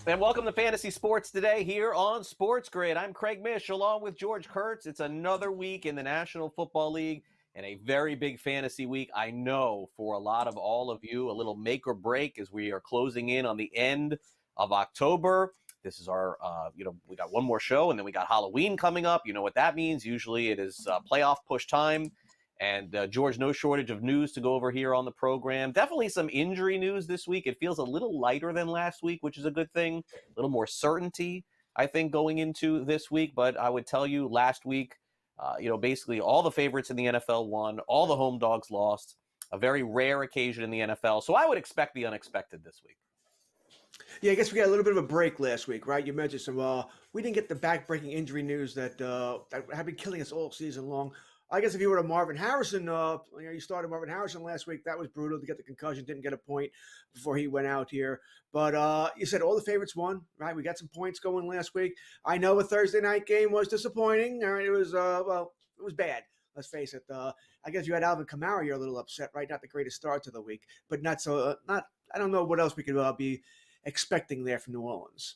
And welcome to Fantasy Sports Today here on SportsGrid. I'm Craig Mish along with George Kurtz. It's another week in the National Football League and a very big fantasy week. I know for a lot of all of you, a little make or break as we are closing in on the end of October. This is our, we got one more show and then we got Halloween coming up. You know what that means. Usually it is playoff push time. And George, no shortage of news to go over here on the program. Definitely some injury news this week. It feels a little lighter than last week, which is a good thing. A little more certainty, I think, going into this week. But I would tell you last week, basically all the favorites in the NFL won. All the home dogs lost. A very rare occasion in the NFL. So I would expect the unexpected this week. Yeah, I guess we got a little bit of a break last week, right? You mentioned some. We didn't get the back-breaking injury news that have been killing us all season long. I guess if you were to Marvin Harrison, you started Marvin Harrison last week. That was brutal to get the concussion. Didn't get a point before he went out here. But you said all the favorites won, right? We got some points going last week. I know a Thursday night game was disappointing. All right, it was it was bad. Let's face it. I guess you had Alvin Kamara. You're a little upset, right? Not the greatest start to the week, but not so. I don't know what else we could be expecting there from New Orleans.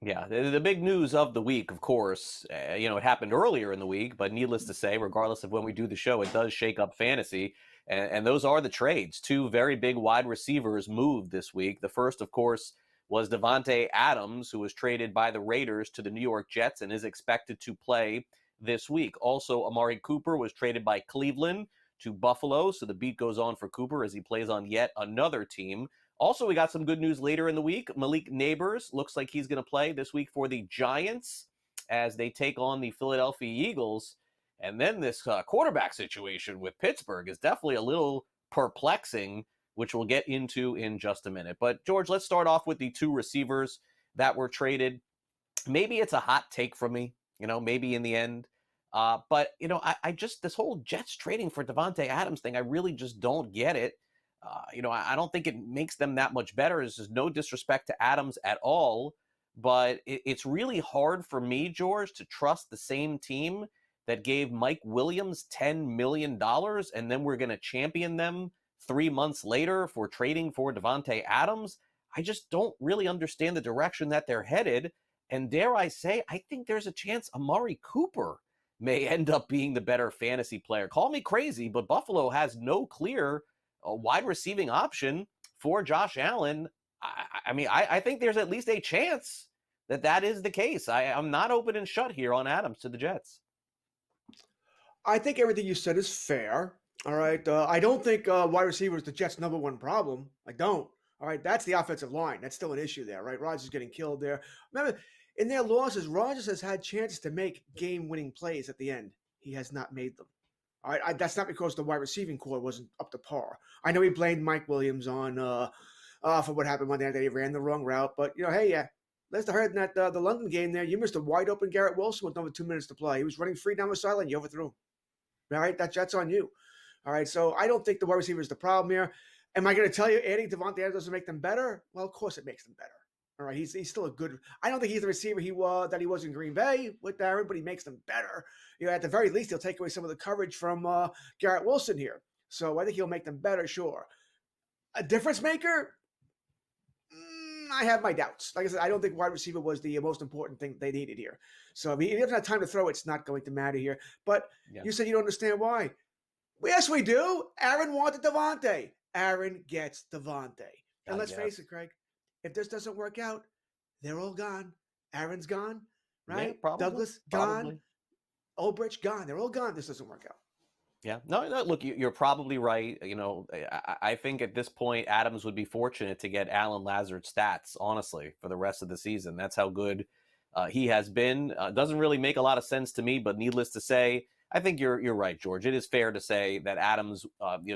Yeah, the big news of the week, of course, it happened earlier in the week, but needless to say, regardless of when we do the show, it does shake up fantasy. And those are the trades. Two very big wide receivers moved this week. The first, of course, was Davante Adams, who was traded by the Raiders to the New York Jets and is expected to play this week. Also, Amari Cooper was traded by Cleveland to Buffalo. So the beat goes on for Cooper as he plays on yet another team. Also, we got some good news later in the week. Malik Neighbors looks like he's going to play this week for the Giants as they take on the Philadelphia Eagles. And then this quarterback situation with Pittsburgh is definitely a little perplexing, which we'll get into in just a minute. But, George, let's start off with the two receivers that were traded. Maybe it's a hot take from me, maybe in the end. But I just, this whole Jets trading for Davante Adams thing, I really just don't get it. I don't think it makes them that much better. It's just no disrespect to Adams at all. But it's really hard for me, George, to trust the same team that gave Mike Williams $10 million and then we're going to champion them 3 months later for trading for Davante Adams. I just don't really understand the direction that they're headed. And dare I say, I think there's a chance Amari Cooper may end up being the better fantasy player. Call me crazy, but Buffalo has no clear a wide receiving option for Josh Allen. I think there's at least a chance that is the case. I'm not open and shut here on Adams to the Jets. I think everything you said is fair. All right. I don't think wide receiver is the Jets' number one problem. I don't. All right. That's the offensive line. That's still an issue there, right? Rodgers getting killed there. Remember, in their losses, Rodgers has had chances to make game-winning plays at the end. He has not made them. All right, that's not because the wide receiving core wasn't up to par. I know he blamed Mike Williams on for what happened one day that he ran the wrong route, but let's have heard that the London game there, you missed a wide open Garrett Wilson with over 2 minutes to play. He was running free down the sideline, you overthrew him. All right, that's on you. All right, so I don't think the wide receiver is the problem here. Am I going to tell you adding Davante Adams doesn't make them better? Well, of course it makes them better. All right, he's still a good. I don't think he's the receiver that he was in Green Bay with Aaron, but he makes them better. At the very least, he'll take away some of the coverage from Garrett Wilson here. So I think he'll make them better, sure. A difference maker? I have my doubts. Like I said, I don't think wide receiver was the most important thing they needed here. So if he doesn't have time to throw, it's not going to matter here. But You said you don't understand why. Well, yes, we do. Aaron wanted Davante. Aaron gets Davante. And let's face it, Craig. If this doesn't work out, they're all gone. Aaron's gone, right? Yeah, Douglas gone. Ulbrich gone. They're all gone if this doesn't work out. Yeah. No, look, you're probably right. I think at this point, Adams would be fortunate to get Alan Lazard's stats, honestly, for the rest of the season. That's how good he has been. Doesn't really make a lot of sense to me, but needless to say, I think you're right, George. It is fair to say that Adams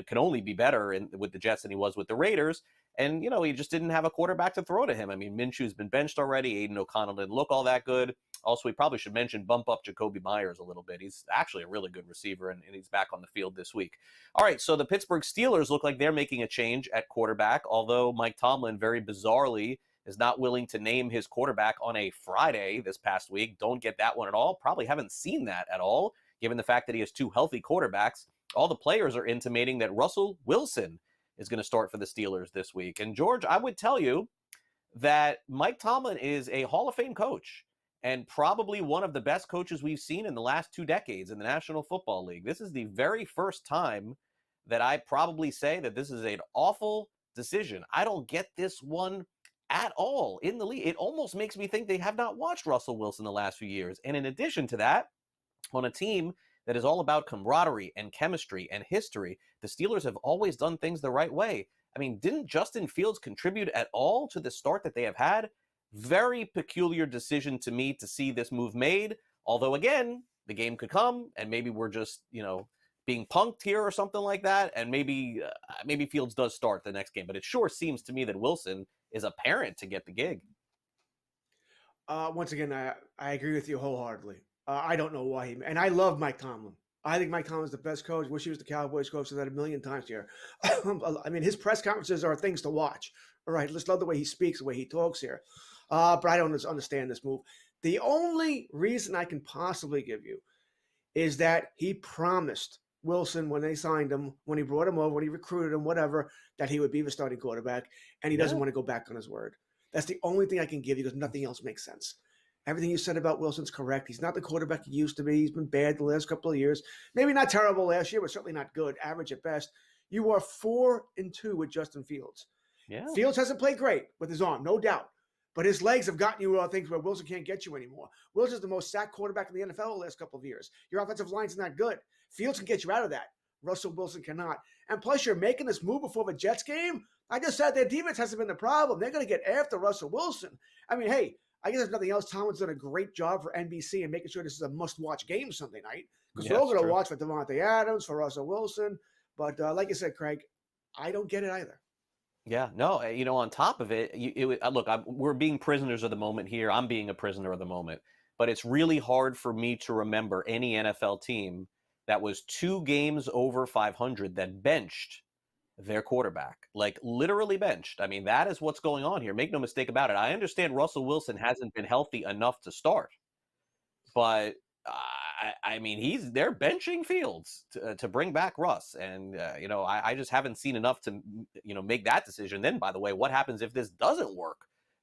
can only be better with the Jets than he was with the Raiders. And, he just didn't have a quarterback to throw to him. I mean, Minshew's been benched already. Aiden O'Connell didn't look all that good. Also, we probably should mention bump up Jacoby Myers a little bit. He's actually a really good receiver, and he's back on the field this week. All right, so the Pittsburgh Steelers look like they're making a change at quarterback, although Mike Tomlin, very bizarrely, is not willing to name his quarterback on a Friday this past week. Don't get that one at all. Probably haven't seen that at all, given the fact that he has two healthy quarterbacks. All the players are intimating that Russell Wilson is going to start for the Steelers this week. And George, I would tell you that Mike Tomlin is a Hall of Fame coach and probably one of the best coaches we've seen in the last 2 decades in the National Football League. This is the very first time that I probably say that this is an awful decision. I don't get this one at all in the league. It almost makes me think they have not watched Russell Wilson the last few years. And in addition to that, on a team that is all about camaraderie and chemistry and history, the Steelers have always done things the right way. I mean, didn't Justin Fields contribute at all to the start that they have had? Very peculiar decision to me to see this move made. Although, again, the game could come and maybe we're just, being punked here or something like that. And maybe Fields does start the next game. But it sure seems to me that Wilson is a parent to get the gig. Once again, I agree with you wholeheartedly. I don't know why and I love Mike Tomlin. I think Mike Tomlin's the best coach. Wish he was the Cowboys coach. So that a million times here. I mean, his press conferences are things to watch. All right, let's love the way he speaks, the way he talks here. But I don't understand this move. The only reason I can possibly give you is that he promised Wilson when they signed him, when he brought him over, when he recruited him, whatever, that he would be the starting quarterback, and he doesn't want to go back on his word. That's the only thing I can give you because nothing else makes sense. Everything you said about Wilson's correct. He's not the quarterback he used to be. He's been bad the last couple of years. Maybe not terrible last year, but certainly not good. Average at best. You are 4-2 with Justin Fields. Yeah. Fields hasn't played great with his arm, no doubt. But his legs have gotten you things where Wilson can't get you anymore. Wilson's the most sacked quarterback in the NFL the last couple of years. Your offensive line's not good. Fields can get you out of that. Russell Wilson cannot. And plus, you're making this move before the Jets game. I just said their defense hasn't been the problem. They're going to get after Russell Wilson. I mean, hey, I guess if nothing else, Tomlin's done a great job for NBC and making sure this is a must-watch game Sunday night. Because we're all going to watch for Devontae Adams, for Russell Wilson. But like you said, Craig, I don't get it either. Yeah, no, on top of it, look, we're being prisoners of the moment here. I'm being a prisoner of the moment. But it's really hard for me to remember any NFL team that was 2 games over 500 that benched their quarterback, like literally benched. I mean, that is what's going on here. Make no mistake about it. I understand Russell Wilson hasn't been healthy enough to start, but I mean, they're benching Fields to bring back Russ. And, I just haven't seen enough to, make that decision. Then, by the way, what happens if this doesn't work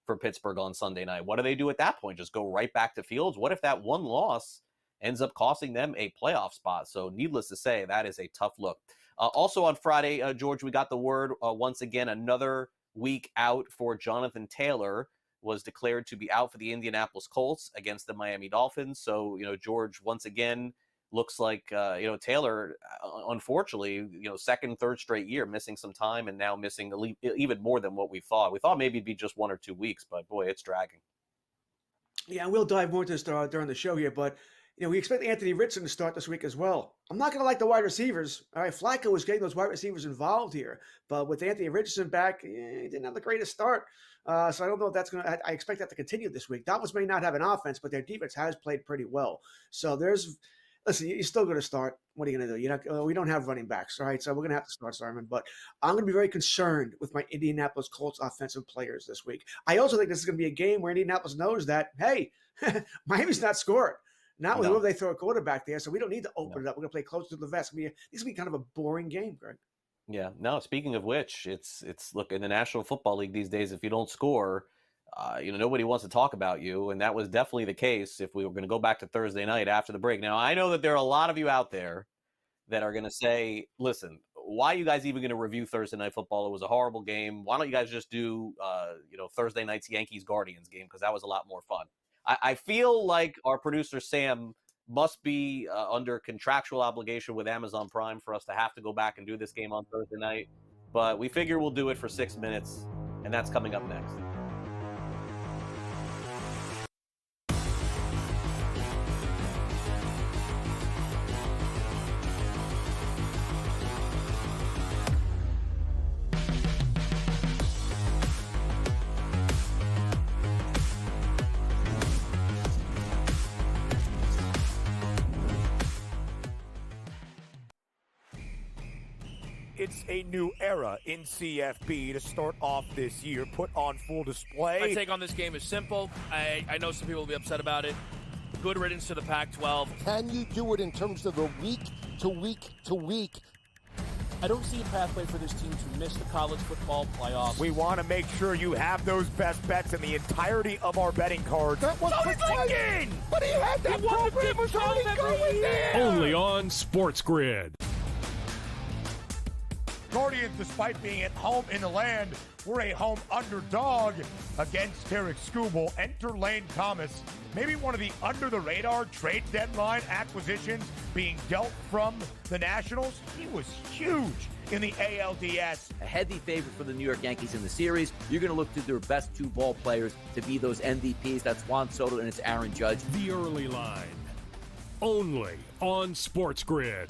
for Pittsburgh on Sunday night? What do they do at that point? Just go right back to Fields? What if that one loss ends up costing them a playoff spot? So needless to say, that is a tough look. Also on Friday, George, we got the word once again, another week out for Jonathan Taylor was declared to be out for the Indianapolis Colts against the Miami Dolphins. So, George, once again, looks like, Taylor, unfortunately, second, third straight year missing some time and now missing even more than what we thought. We thought maybe it'd be just 1 or 2 weeks, but boy, it's dragging. Yeah, we'll dive more into this during the show here, but we expect Anthony Richardson to start this week as well. I'm not going to like the wide receivers. All right, Flacco was getting those wide receivers involved here, but with Anthony Richardson back, he didn't have the greatest start. So I don't know if that's going to – I expect that to continue this week. Dolphins may not have an offense, but their defense has played pretty well. So listen, you're still going to start. What are you going to do? We don't have running backs, all right? So we're going to have to start Simon. But I'm going to be very concerned with my Indianapolis Colts offensive players this week. I also think this is going to be a game where Indianapolis knows that, hey, Miami's not scored. Not with whoever they throw a quarterback there, so we don't need to open it up. We're going to play close to the vest. This is going to be kind of a boring game, Greg. Yeah. No, speaking of which, it's look, in the National Football League these days, if you don't score, nobody wants to talk about you. And that was definitely the case if we were going to go back to Thursday night after the break. Now, I know that there are a lot of you out there that are going to say, listen, why are you guys even going to review Thursday Night Football? It was a horrible game. Why don't you guys just do, Thursday night's Yankees-Guardians game? Because that was a lot more fun. I feel like our producer, Sam, must be under contractual obligation with Amazon Prime for us to have to go back and do this game on Thursday night. But we figure we'll do it for 6 minutes, and that's coming up next. It's a new era in CFB to start off this year, put on full display. My take on this game is simple. I know some people will be upset about it. Good riddance to the Pac-12. Can you do it in terms of the week to week to week? I don't see a pathway for this team to miss the college football playoffs. We want to make sure you have those best bets in the entirety of our betting cards. That was thinking! But he had that program was already going there! only on SportsGrid. Guardians, despite being at home in the land, were a home underdog against Tarek Skubal. Enter Lane Thomas, maybe one of the under-the-radar trade deadline acquisitions being dealt from the Nationals. He was huge in the ALDS. A heavy favorite for the New York Yankees in the series. You're going to look to their best two ball players to be those MVPs. That's Juan Soto and it's Aaron Judge. The early line, only on SportsGrid.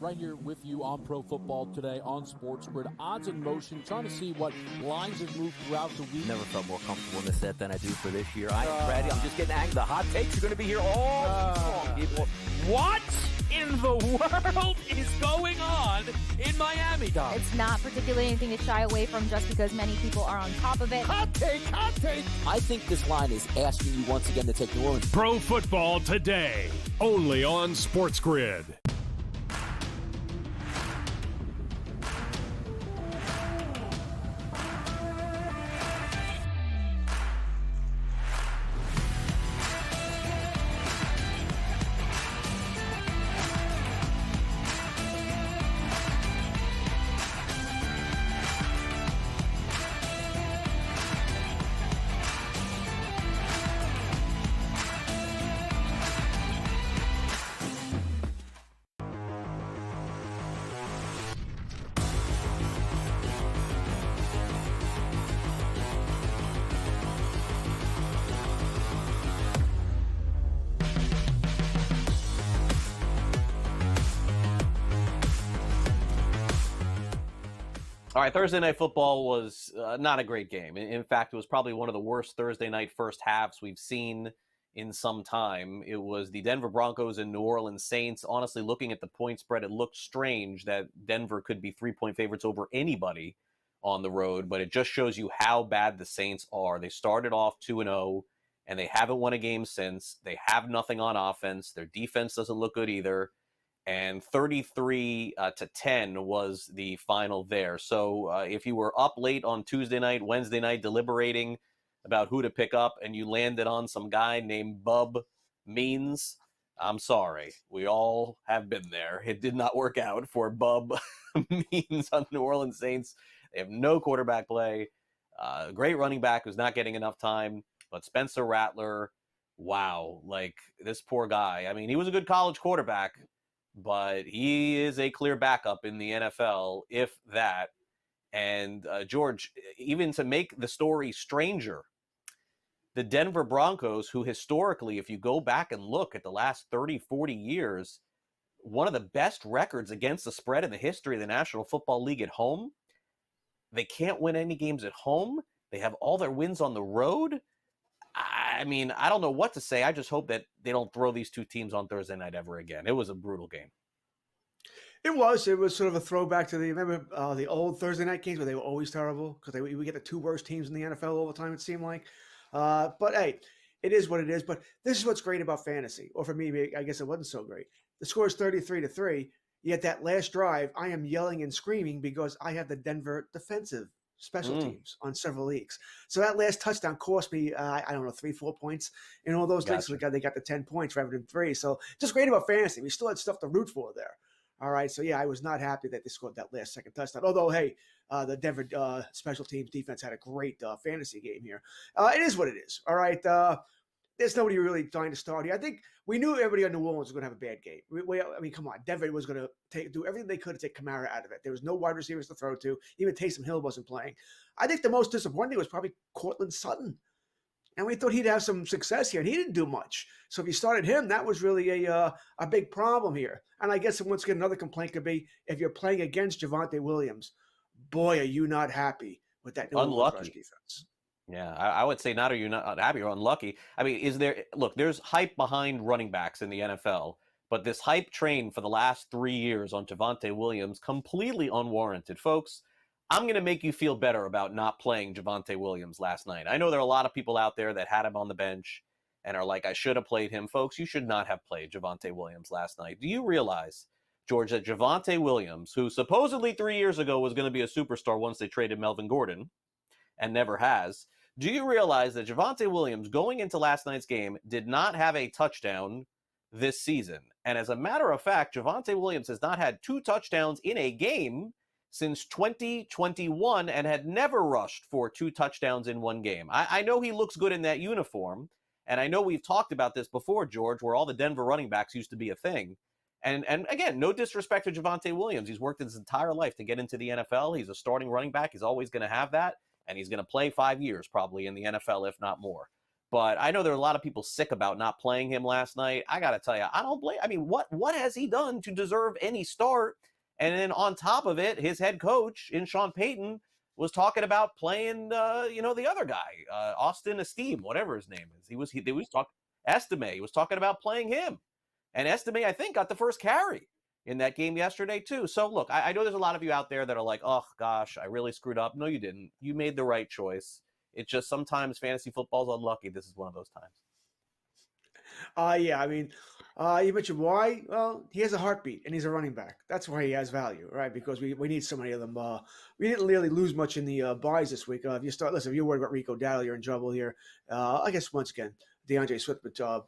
Right here with you on Pro Football Today on SportsGrid. Odds in motion, trying to see what lines have moved throughout the week. Never felt more comfortable in this set than I do for this year. I am ready. I'm just getting angry. The hot takes are going to be here all week long, people. What in the world is going on in Miami, Dom? It's not particularly anything to shy away from just because many people are on top of it. Hot take, hot take. I think this line is asking you once again to take New Orleans. Pro Football Today, only on SportsGrid. All right, Thursday Night Football was not a great game. In fact, it was probably one of the worst Thursday night first halves we've seen in some time. It was the Denver Broncos and New Orleans Saints. Honestly, looking at the point spread, it looked strange that Denver could be 3-point favorites over anybody on the road, but it just shows you how bad the Saints are. They started off 2-0, and they haven't won a game since. They have nothing on offense. Their defense doesn't look good either. And 33-10 was the final there. So if you were up late on Tuesday night, Wednesday night, deliberating about who to pick up, and you landed on some guy named Bub Means, I'm sorry. We all have been there. It did not work out for Bub Means on the New Orleans Saints. They have no quarterback play. Great running back who's not getting enough time. But Spencer Rattler, wow. Like, this poor guy. I mean, he was a good college quarterback, but he is a clear backup in the NFL, if that. And George, even to make the story stranger, the Denver Broncos, who historically, if you go back and look at the last 30, 40 years, one of the best records against the spread in the history of the National Football League at home, they can't win any games at home. They have all their wins on the road. I mean, I don't know what to say. I just hope that they don't throw these two teams on Thursday night ever again. It was a brutal game. It was sort of a throwback to remember the old Thursday night games where they were always terrible because we get the two worst teams in the NFL all the time, it seemed like. But hey, it is what it is. But this is what's great about fantasy. Or for me, I guess it wasn't so great. The score is 33-3. Yet that last drive, I am yelling and screaming because I have the Denver defensive special teams on several leagues. So that last touchdown cost me, I don't know, 3-4 points in all those leagues. So they got the 10 points rather than 3. So just great about fantasy. We still had stuff to root for there. All right. So, yeah, I was not happy that they scored that last second touchdown. Although, hey, the Denver special teams defense had a great fantasy game here. It is what it is. All right. There's nobody really trying to start here. I think we knew everybody on New Orleans was going to have a bad game. I mean, come on. Denver was going to do everything they could to take Kamara out of it. There was no wide receivers to throw to. Even Taysom Hill wasn't playing. I think the most disappointing was probably Cortland Sutton. And we thought he'd have some success here, and he didn't do much. So if you started him, that was really a big problem here. And I guess once again, another complaint could be if you're playing against Javonte Williams, boy, are you not happy with that New Orleans rush defense. Yeah, I would say not are you not happy or unlucky. I mean, there's hype behind running backs in the NFL, but this hype train for the last 3 years on Javonte Williams, completely unwarranted. Folks, I'm going to make you feel better about not playing Javonte Williams last night. I know there are a lot of people out there that had him on the bench and are like, I should have played him. Folks, you should not have played Javonte Williams last night. Do you realize George, that Javonte Williams, who supposedly 3 years ago was going to be a superstar once they traded Melvin Gordon, and never has, do you realize that Javonte Williams, going into last night's game, did not have a touchdown this season? And as a matter of fact, Javonte Williams has not had 2 touchdowns in a game since 2021 and had never rushed for 2 touchdowns in one game. I know he looks good in that uniform, and I know we've talked about this before, George, where all the Denver running backs used to be a thing. And again, no disrespect to Javonte Williams. He's worked his entire life to get into the NFL. He's a starting running back. He's always going to have that. And he's going to play 5 years probably in the NFL, if not more. But I know there are a lot of people sick about not playing him last night. I got to tell you, I don't blame. I mean, what has he done to deserve any start? And then on top of it, his head coach in Sean Payton was talking about playing, the other guy, Austin Esteem, whatever his name is. He was talking Estime. He was talking about playing him, and Estime, I think, got the first carry in that game yesterday too. So look, I know there's a lot of you out there that are like, oh gosh, I really screwed up. No, you didn't. You made the right choice. It's just sometimes fantasy football's unlucky. This is one of those times. Yeah, I mean, you mentioned why. Well, he has a heartbeat and he's a running back. That's why he has value, right? Because we need so many of them. We didn't really lose much in the buys this week. If you're worried about Rico Dowdle, you're in trouble here. I guess once again, DeAndre Swift, but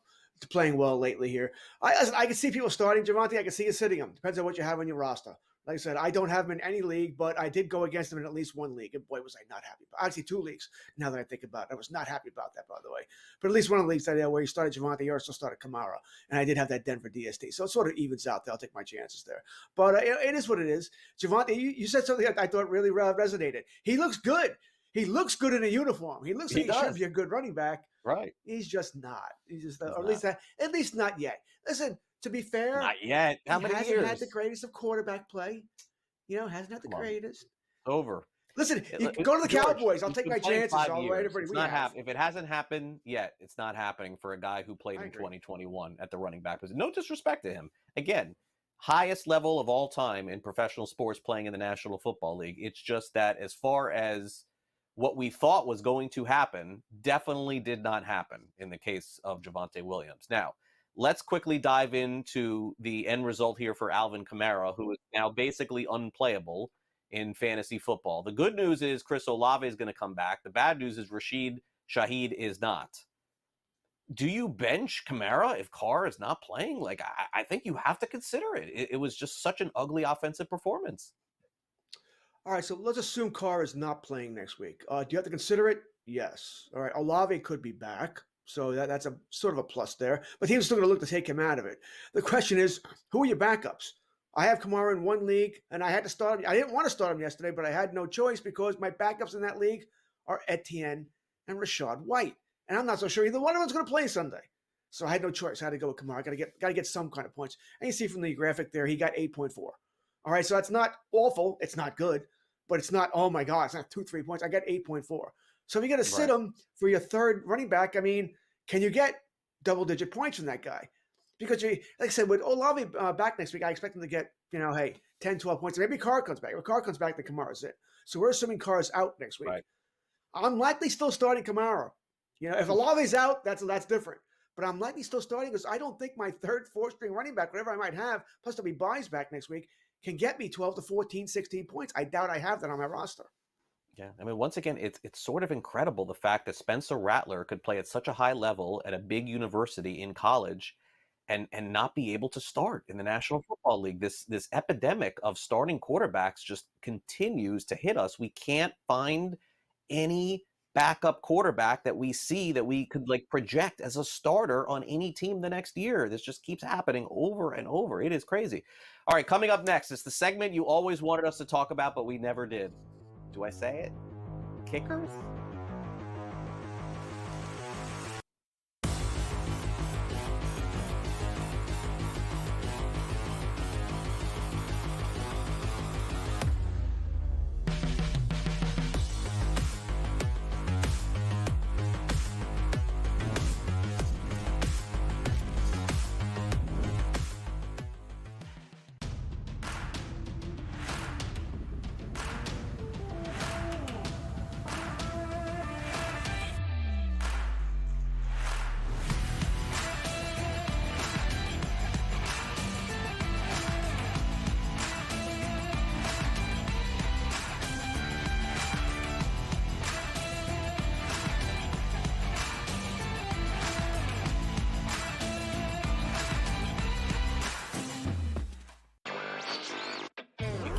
playing well lately here. I can see people starting Javonte. I can see you sitting him. Depends on what you have on your roster. Like I said, I don't have him in any league, but I did go against him in at least one league. And boy, was I not happy. Actually, 2 leagues, now that I think about it. I was not happy about that, by the way. But at least one of the leagues where you started Javonte, you also started Kamara. And I did have that Denver DST. So it sort of evens out there. I'll take my chances there. But it is what it is. Javonte, you said something that I thought really resonated. He looks good. He looks good in a uniform. He looks like he should be a good running back. Right. He's just not. He's just, or at least not yet. Listen, to be fair, not yet. How many years? He hasn't had the greatest of quarterback play. Hasn't had the greatest. Over. Listen, go to the George, Cowboys. I'll take my chances. I'll write everybody. If it hasn't happened yet, it's not happening for a guy who played in 2021 at the running back position. No disrespect to him. Again, highest level of all time in professional sports playing in the National Football League. It's just that as far as what we thought was going to happen definitely did not happen in the case of Javonte Williams. Now, let's quickly dive into the end result here for Alvin Kamara, who is now basically unplayable in fantasy football. The good news is Chris Olave is going to come back. The bad news is Rashid Shaheed is not. Do you bench Kamara if Carr is not playing? Like, I think you have to consider it. It was just such an ugly offensive performance. All right, so let's assume Carr is not playing next week. Do you have to consider it? Yes. All right, Olave could be back. So that's a sort of a plus there. But teams still going to look to take him out of it. The question is, who are your backups? I have Kamara in one league, and I had to start him. I didn't want to start him yesterday, but I had no choice because my backups in that league are Etienne and Rashad White. And I'm not so sure either one of them's going to play Sunday. So I had no choice. I had to go with Kamara. Got to get some kind of points. And you see from the graphic there, he got 8.4. All right, so that's not awful. It's not good, but it's not, oh my God, it's not 2-3 points. I got 8.4. So if you're going to sit him for your third running back, I mean, can you get double-digit points from that guy? Because, like I said, with Olave back next week, I expect him to get, 10, 12 points. Maybe Carr comes back. If Carr comes back, then Kamara's it. So we're assuming Carr's out next week. Right. I'm likely still starting Kamara. If Olave's out, that's different. But I'm likely still starting because I don't think my third, fourth-string running back, whatever I might have, plus there'll be buys back next week, can get me 12 to 14, 16 points. I doubt I have that on my roster. Yeah, I mean, once again, it's sort of incredible the fact that Spencer Rattler could play at such a high level at a big university in college and not be able to start in the National Football League. This epidemic of starting quarterbacks just continues to hit us. We can't find any backup quarterback that we see that we could project as a starter on any team the next year. This just keeps happening over and over. It is crazy. All right, coming up next, it's the segment you always wanted us to talk about, but we never did. Do I say it? Kickers?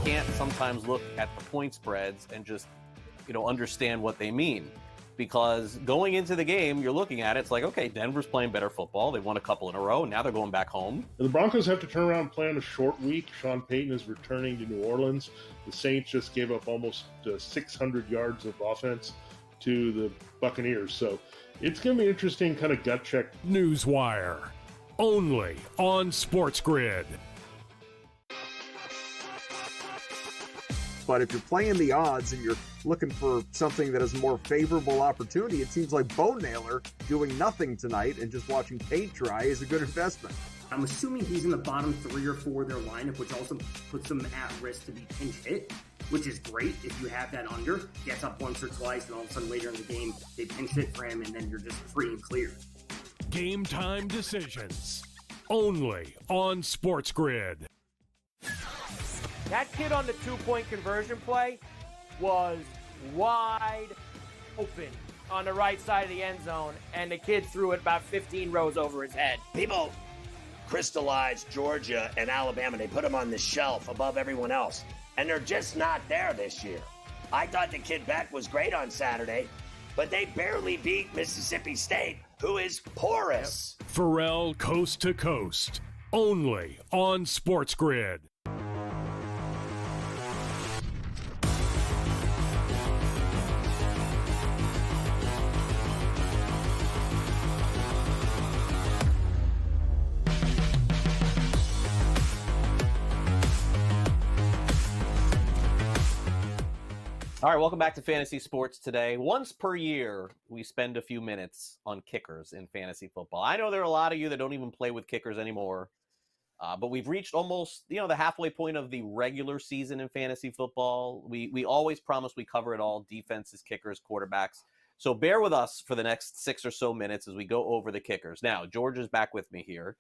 can't sometimes look at the point spreads and just, understand what they mean. Because going into the game, you're looking at it, it's like, okay, Denver's playing better football. They won a couple in a row. Now they're going back home. The Broncos have to turn around and play on a short week. Sean Payton is returning to New Orleans. The Saints just gave up almost 600 yards of offense to the Buccaneers. So it's going to be an interesting kind of gut check. Newswire, only on SportsGrid. But if you're playing the odds and you're looking for something that is a more favorable opportunity, it seems like Bo Naylor doing nothing tonight and just watching paint dry is a good investment. I'm assuming he's in the bottom 3 or 4 of their lineup, which also puts them at risk to be pinch hit, which is great if you have that under. Gets up once or twice, and all of a sudden later in the game, they pinch hit for him, and then you're just free and clear. Game time decisions, only on SportsGrid. That kid on the 2-point conversion play was wide open on the right side of the end zone, and the kid threw it about 15 rows over his head. People crystallized Georgia and Alabama. They put them on the shelf above everyone else, and they're just not there this year. I thought the kid Beck was great on Saturday, but they barely beat Mississippi State, who is porous. Pharrell Coast to Coast, only on SportsGrid. All right, welcome back to Fantasy Sports Today. Once per year, we spend a few minutes on kickers in fantasy football. I know there are a lot of you that don't even play with kickers anymore, but we've reached almost, the halfway point of the regular season in fantasy football. We always promise we cover it all: defenses, kickers, quarterbacks. So bear with us for the next 6 or so minutes as we go over the kickers. Now, George is back with me here.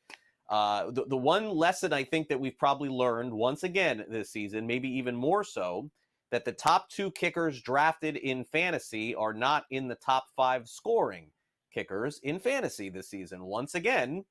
The one lesson I think that we've probably learned once again this season, maybe even more so, that the top 2 kickers drafted in fantasy are not in the top 5 scoring kickers in fantasy this season. Once again,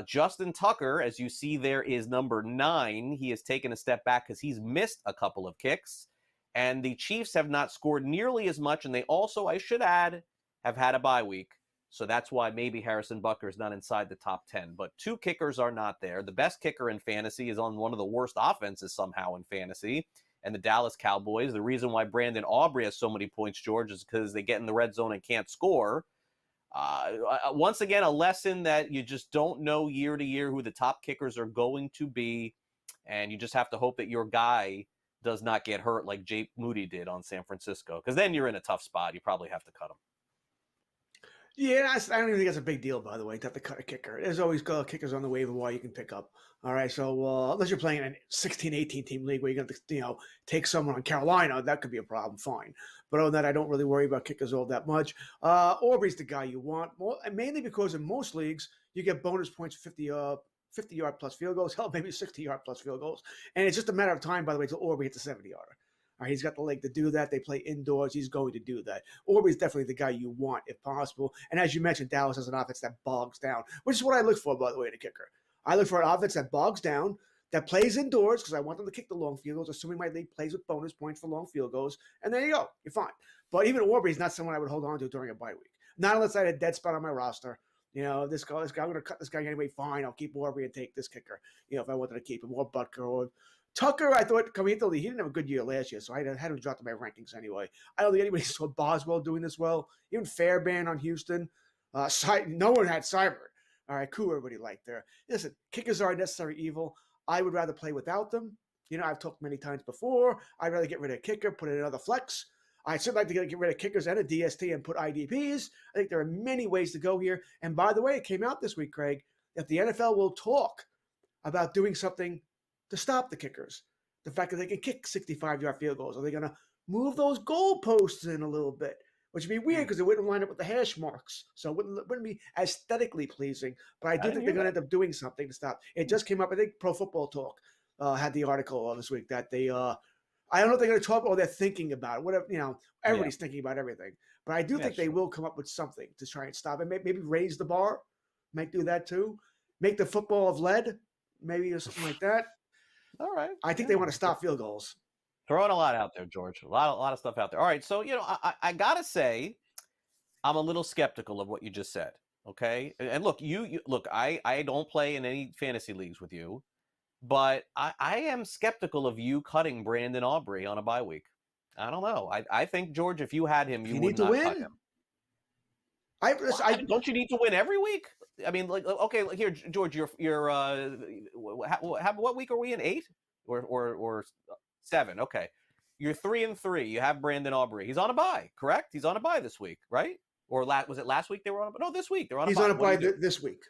Justin Tucker, as you see there, is number 9. He has taken a step back because he's missed a couple of kicks. And the Chiefs have not scored nearly as much, and they also, I should add, have had a bye week. So that's why maybe Harrison Butker is not inside the top 10. But 2 kickers are not there. The best kicker in fantasy is on one of the worst offenses somehow in fantasy, and the Dallas Cowboys. The reason why Brandon Aubrey has so many points, George, is because they get in the red zone and can't score. Once again, a lesson that you just don't know year to year who the top kickers are going to be, and you just have to hope that your guy does not get hurt like Jake Moody did on San Francisco, because then you're in a tough spot. You probably have to cut him. Yeah, I don't even think that's a big deal, by the way, to have to cut a kicker. There's always kickers on the waiver wire you can pick up. All right, so unless you're playing in a 16, 18-team league where you're going to, take someone on Carolina, that could be a problem, fine. But other than that, I don't really worry about kickers all that much. Aubrey's the guy you want, mainly because in most leagues, you get bonus points for 50-yard plus field goals, hell, maybe 60-yard plus field goals. And it's just a matter of time, by the way, until Aubrey hits a 70-yarder. All right, he's got the leg to do that. They play indoors. He's going to do that. Aubrey's definitely the guy you want if possible. And as you mentioned, Dallas has an offense that bogs down, which is what I look for, by the way, in a kicker. I look for an offense that bogs down, that plays indoors, because I want them to kick the long field goals, assuming my league plays with bonus points for long field goals. And there you go. You're fine. But even Aubrey's not someone I would hold on to during a bye week. Not unless I had a dead spot on my roster. This guy, I'm going to cut this guy anyway. Fine, I'll keep Aubrey and take this kicker. If I wanted to keep him, or Butker, or Tucker. I thought coming into the league, he didn't have a good year last year, so I had him dropped in my rankings anyway. I don't think anybody saw Boswell doing this well. Even Fairbairn on Houston. No one had Seibert. All right, cool, everybody liked there. Listen, kickers are a necessary evil. I would rather play without them. I've talked many times before. I'd rather get rid of a kicker, put in another flex. I'd certainly like to get rid of kickers and a DST and put IDPs. I think there are many ways to go here. And by the way, it came out this week, Craig, that the NFL will talk about doing something to stop the kickers. The fact that they can kick 65-yard field goals. Are they going to move those goalposts in a little bit? Which would be weird because it wouldn't line up with the hash marks. So it wouldn't be aesthetically pleasing. But I do think they're going to end up doing something to stop. It just came up. I think Pro Football Talk had the article this week that they I don't know if they're going to talk or they're thinking about it. Whatever, everybody's thinking about everything. But I do think they will come up with something to try and stop it. Maybe raise the bar. Might do that too. Make the football of lead, maybe, or something like that. All right. I think they want to stop field goals. Throwing a lot out there, George. A lot of stuff out there. All right, so I gotta say, I'm a little skeptical of what you just said. Okay, and look, you look. I don't play in any fantasy leagues with you, but I am skeptical of you cutting Brandon Aubrey on a bye week. I don't know. I think, George, if you had him, you would not cut him. Don't you need to win every week? I mean, like, okay, here, George, you're what week are we in? 8 or 7? Okay, you're 3-3. You have Brandon Aubrey. He's on a bye, correct? He's on a bye this week, right? Or was it last week they were on? No, this week they're on. He's on a bye this week.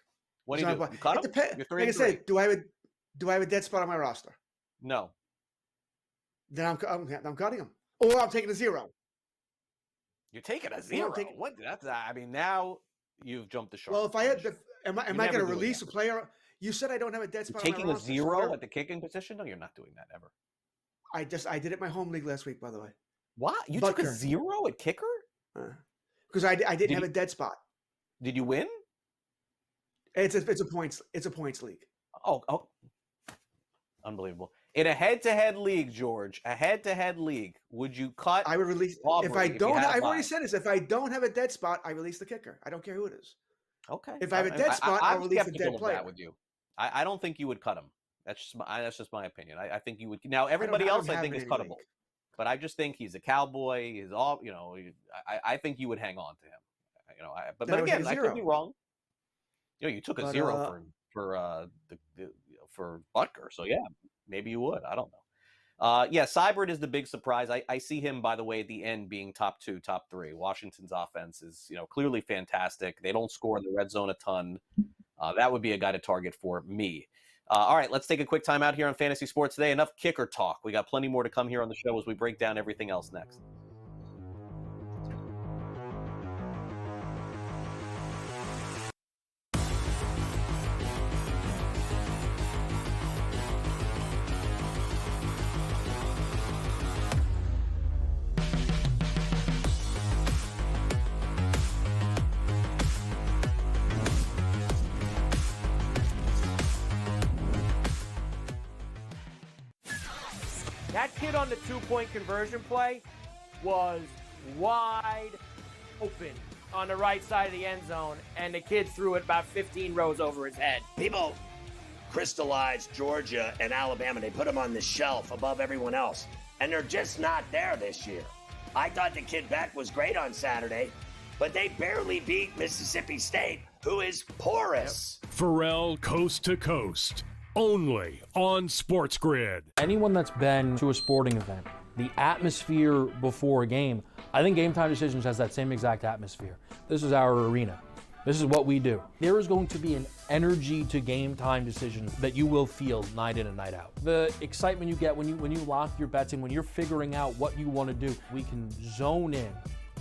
What do you do? You cut him? You're 3-3. Like I said, do I have a dead spot on my roster? No. Then I'm cutting him. Or I'm taking a 0. You're taking a 0. What? That's. I mean, now you've jumped the shark. Well, if I had, am I going to release a player? You said I don't have a dead spot. You're taking a 0 at the kicking position? No, you're not doing that ever. I did it my home league last week, by the way. What? You took a 0 at kicker? Because I didn't have a dead spot. Did you win? It's a points league. Oh, unbelievable! In a head-to-head league, George, a head-to-head league, would you cut? I would release Aubrey if I don't. I've already said this. If I don't have a dead spot, I release the kicker. I don't care who it is. Okay. If I have a dead spot, I'll release the dead player. With you, I don't think you would cut him. That's just my opinion. I think you would. Now everybody else, I think, is cuttable. But I just think he's a cowboy. He's all, I think you would hang on to him. But again, I could be wrong. You took a 0 for Butker, so yeah, maybe you would. I don't know. Yeah, Seibert is the big surprise. I see him, by the way, at the end being top 2, top 3. Washington's offense is, clearly fantastic. They don't score in the red zone a ton. That would be a guy to target for me. All right, let's take a quick time out here on Fantasy Sports Today. Enough kicker talk. We got plenty more to come here on the show as we break down everything else next. That kid on the 2-point conversion play was wide open on the right side of the end zone, and the kid threw it about 15 rows over his head. People crystallized Georgia and Alabama. They put them on the shelf above everyone else, and they're just not there this year. I thought the kid Beck was great on Saturday, but they barely beat Mississippi State, who is porous. Pharrell Coast to Coast. Only on SportsGrid. Anyone that's been to a sporting event, the atmosphere before a game, I think Game Time Decisions has that same exact atmosphere. This is our arena. This is what we do. There is going to be an energy to Game Time Decisions that you will feel night in and night out. The excitement you get when you lock your bets in, when you're figuring out what you want to do, we can zone in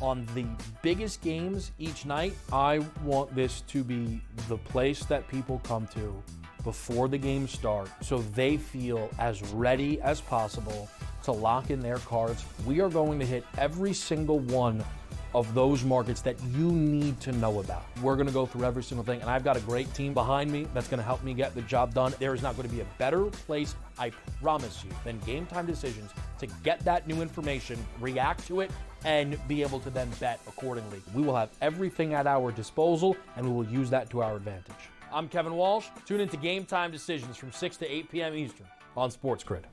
on the biggest games each night. I want this to be the place that people come to before the games start so they feel as ready as possible to lock in their cards. We are going to hit every single one of those markets that you need to know about. We're going to go through every single thing, and I've got a great team behind me that's going to help me get the job done. There is not going to be a better place, I promise you, than Game Time Decisions to get that new information, react to it, and be able to then bet accordingly. We will have everything at our disposal, and we will use that to our advantage. I'm Kevin Walsh. Tune into Game Time Decisions from 6 to 8 p.m. Eastern on SportsGrid.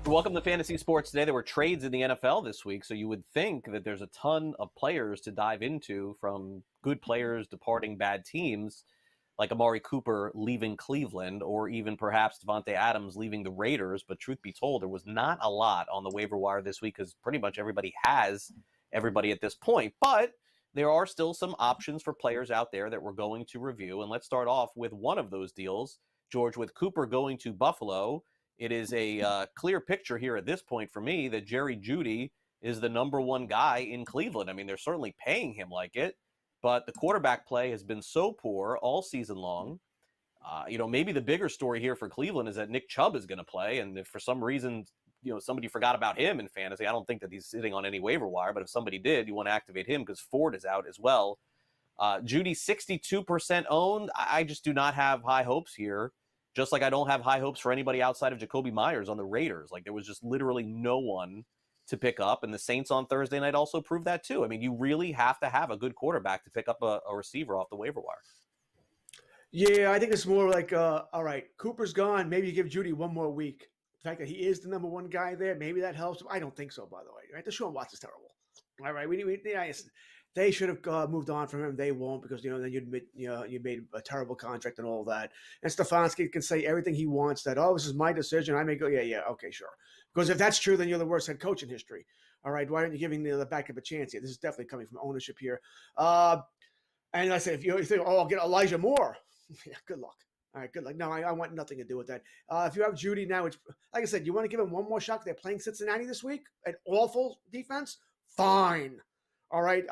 Welcome to Fantasy Sports Today. There were trades in the NFL this week, so you would think that there's a ton of players to dive into, from good players departing bad teams. like Amari Cooper leaving Cleveland or even perhaps Devontae Adams leaving the Raiders. But truth be told, there was not a lot on the waiver wire this week because pretty much everybody has everybody at this point. But there are still some options for players out there that we're going to review. And let's start off with one of those deals, George, with Cooper going to Buffalo. It is a clear picture here at this point for me that Jerry Jeudy is the number one guy in Cleveland. I mean, they're certainly paying him like it, but the quarterback play has been so poor all season long. Maybe the bigger story here for Cleveland is that Nick Chubb is going to play. And if for some reason, somebody forgot about him in fantasy, I don't think that he's sitting on any waiver wire, but if somebody did, you want to activate him because Ford is out as well. Jeudy, 62% owned. I just do not have high hopes here. Just like I don't have high hopes for anybody outside of Jacoby Myers on the Raiders. Like there was just literally no one to pick up. And the Saints on Thursday night also proved that too. I mean, you really have to have a good quarterback to pick up a receiver off the waiver wire. Yeah, I think it's more like, all right, Cooper's gone. Maybe you give Jeudy one more week. The fact that he is the number one guy there, maybe that helps. I don't think so, by the way. Right? Deshaun Watson's terrible. All right, they should have moved on from him. They won't because then you made a terrible contract and all that. And Stefanski can say everything he wants. That this is my decision. I may go, yeah, okay, sure. Because if that's true, then you're the worst head coach in history. All right, why aren't you giving the backup a chance here? This is definitely coming from ownership here. And I say, if you think, I'll get Elijah Moore. Yeah, good luck. All right, good luck. No, I want nothing to do with that. If you have Jeudy now, which, like I said, you want to give him one more shot. They're playing Cincinnati this week, an awful defense. Fine. All right,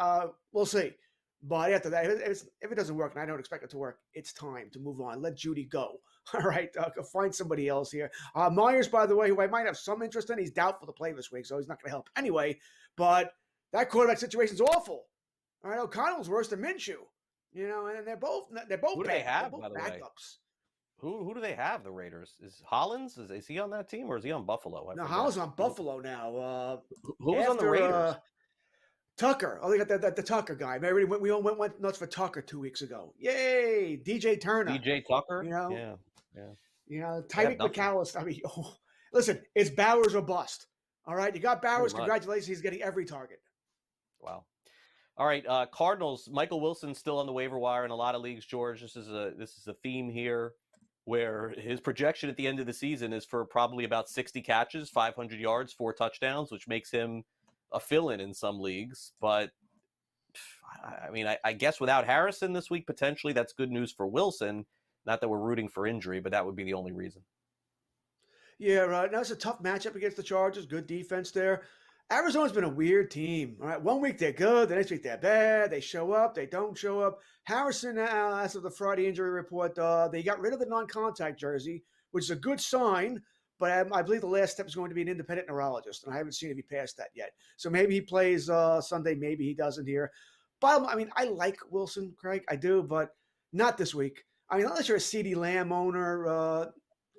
we'll see. But after that, if it doesn't work, and I don't expect it to work, it's time to move on. Let Jeudy go. All right, find somebody else here. Myers, by the way, who I might have some interest in, he's doubtful to play this week, so he's not going to help anyway. But that quarterback situation's awful. All right, O'Connell's worse than Minshew. And they're both Who do they have, by the way? Backups. Who do they have, the Raiders? Is Hollins? Is he on that team or is he on Buffalo? No, Hollins on Buffalo now. Who was on the Raiders? Tucker. Oh, they got the Tucker guy. Remember, we all went nuts for Tucker 2 weeks ago. Yay, DJ Turner. DJ Tucker. Yeah. Tyreek McAllister. I mean, listen, it's Bowers or bust. All right, you got Bowers. Congratulations, he's getting every target. Wow. All right, Cardinals. Michael Wilson still on the waiver wire in a lot of leagues. George, this is a theme here, where his projection at the end of the season is for probably about 60 catches, 500 yards, 4 touchdowns, which makes him a fill-in in some leagues. But I mean, I guess without Harrison this week, potentially that's good news for Wilson. Not that we're rooting for injury, but that would be the only reason. Yeah, right. Now it's a tough matchup against the Chargers. Good defense there. Arizona's been a weird team. All right, 1 week they're good, the next week they're bad. They show up, they don't show up. Harrison, as of the Friday injury report, they got rid of the non-contact jersey, which is a good sign. But I believe the last step is going to be an independent neurologist, and I haven't seen if he passed that yet. So maybe he plays Sunday, maybe he doesn't here. I like Wilson, Craig, I do, but not this week. I mean, unless you're a CeeDee Lamb owner,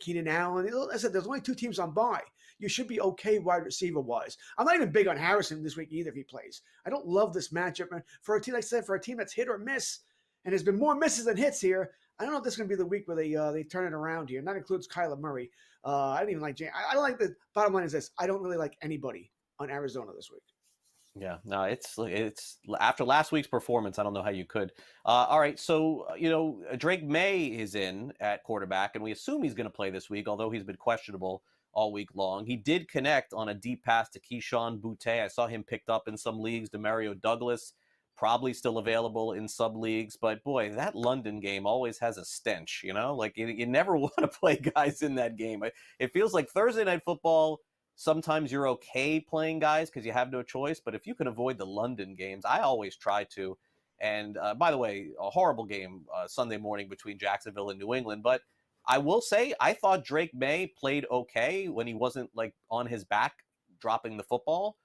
Keenan Allen. I said there's only 2 teams on bye. You should be okay wide receiver wise. I'm not even big on Harrison this week either if he plays. I don't love this matchup, man. For a team, like I said, for a team that's hit or miss, and there's been more misses than hits here. I don't know if this is going to be the week where they turn it around here. And that includes Kyler Murray. I don't even like James. I don't like the bottom line is this. I don't really like anybody on Arizona this week. Yeah, no, it's after last week's performance, I don't know how you could. All right, so, Drake May is in at quarterback, and we assume he's going to play this week, although he's been questionable all week long. He did connect on a deep pass to Keyshawn Boutte. I saw him picked up in some leagues. Demario Douglas, probably still available in sub leagues. But, boy, that London game always has a stench, Like, you never want to play guys in that game. It feels like Thursday Night Football, sometimes you're okay playing guys because you have no choice. But if you can avoid the London games, I always try to. And, by the way, a horrible game Sunday morning between Jacksonville and New England. But I will say I thought Drake May played okay when he wasn't, like, on his back dropping the football.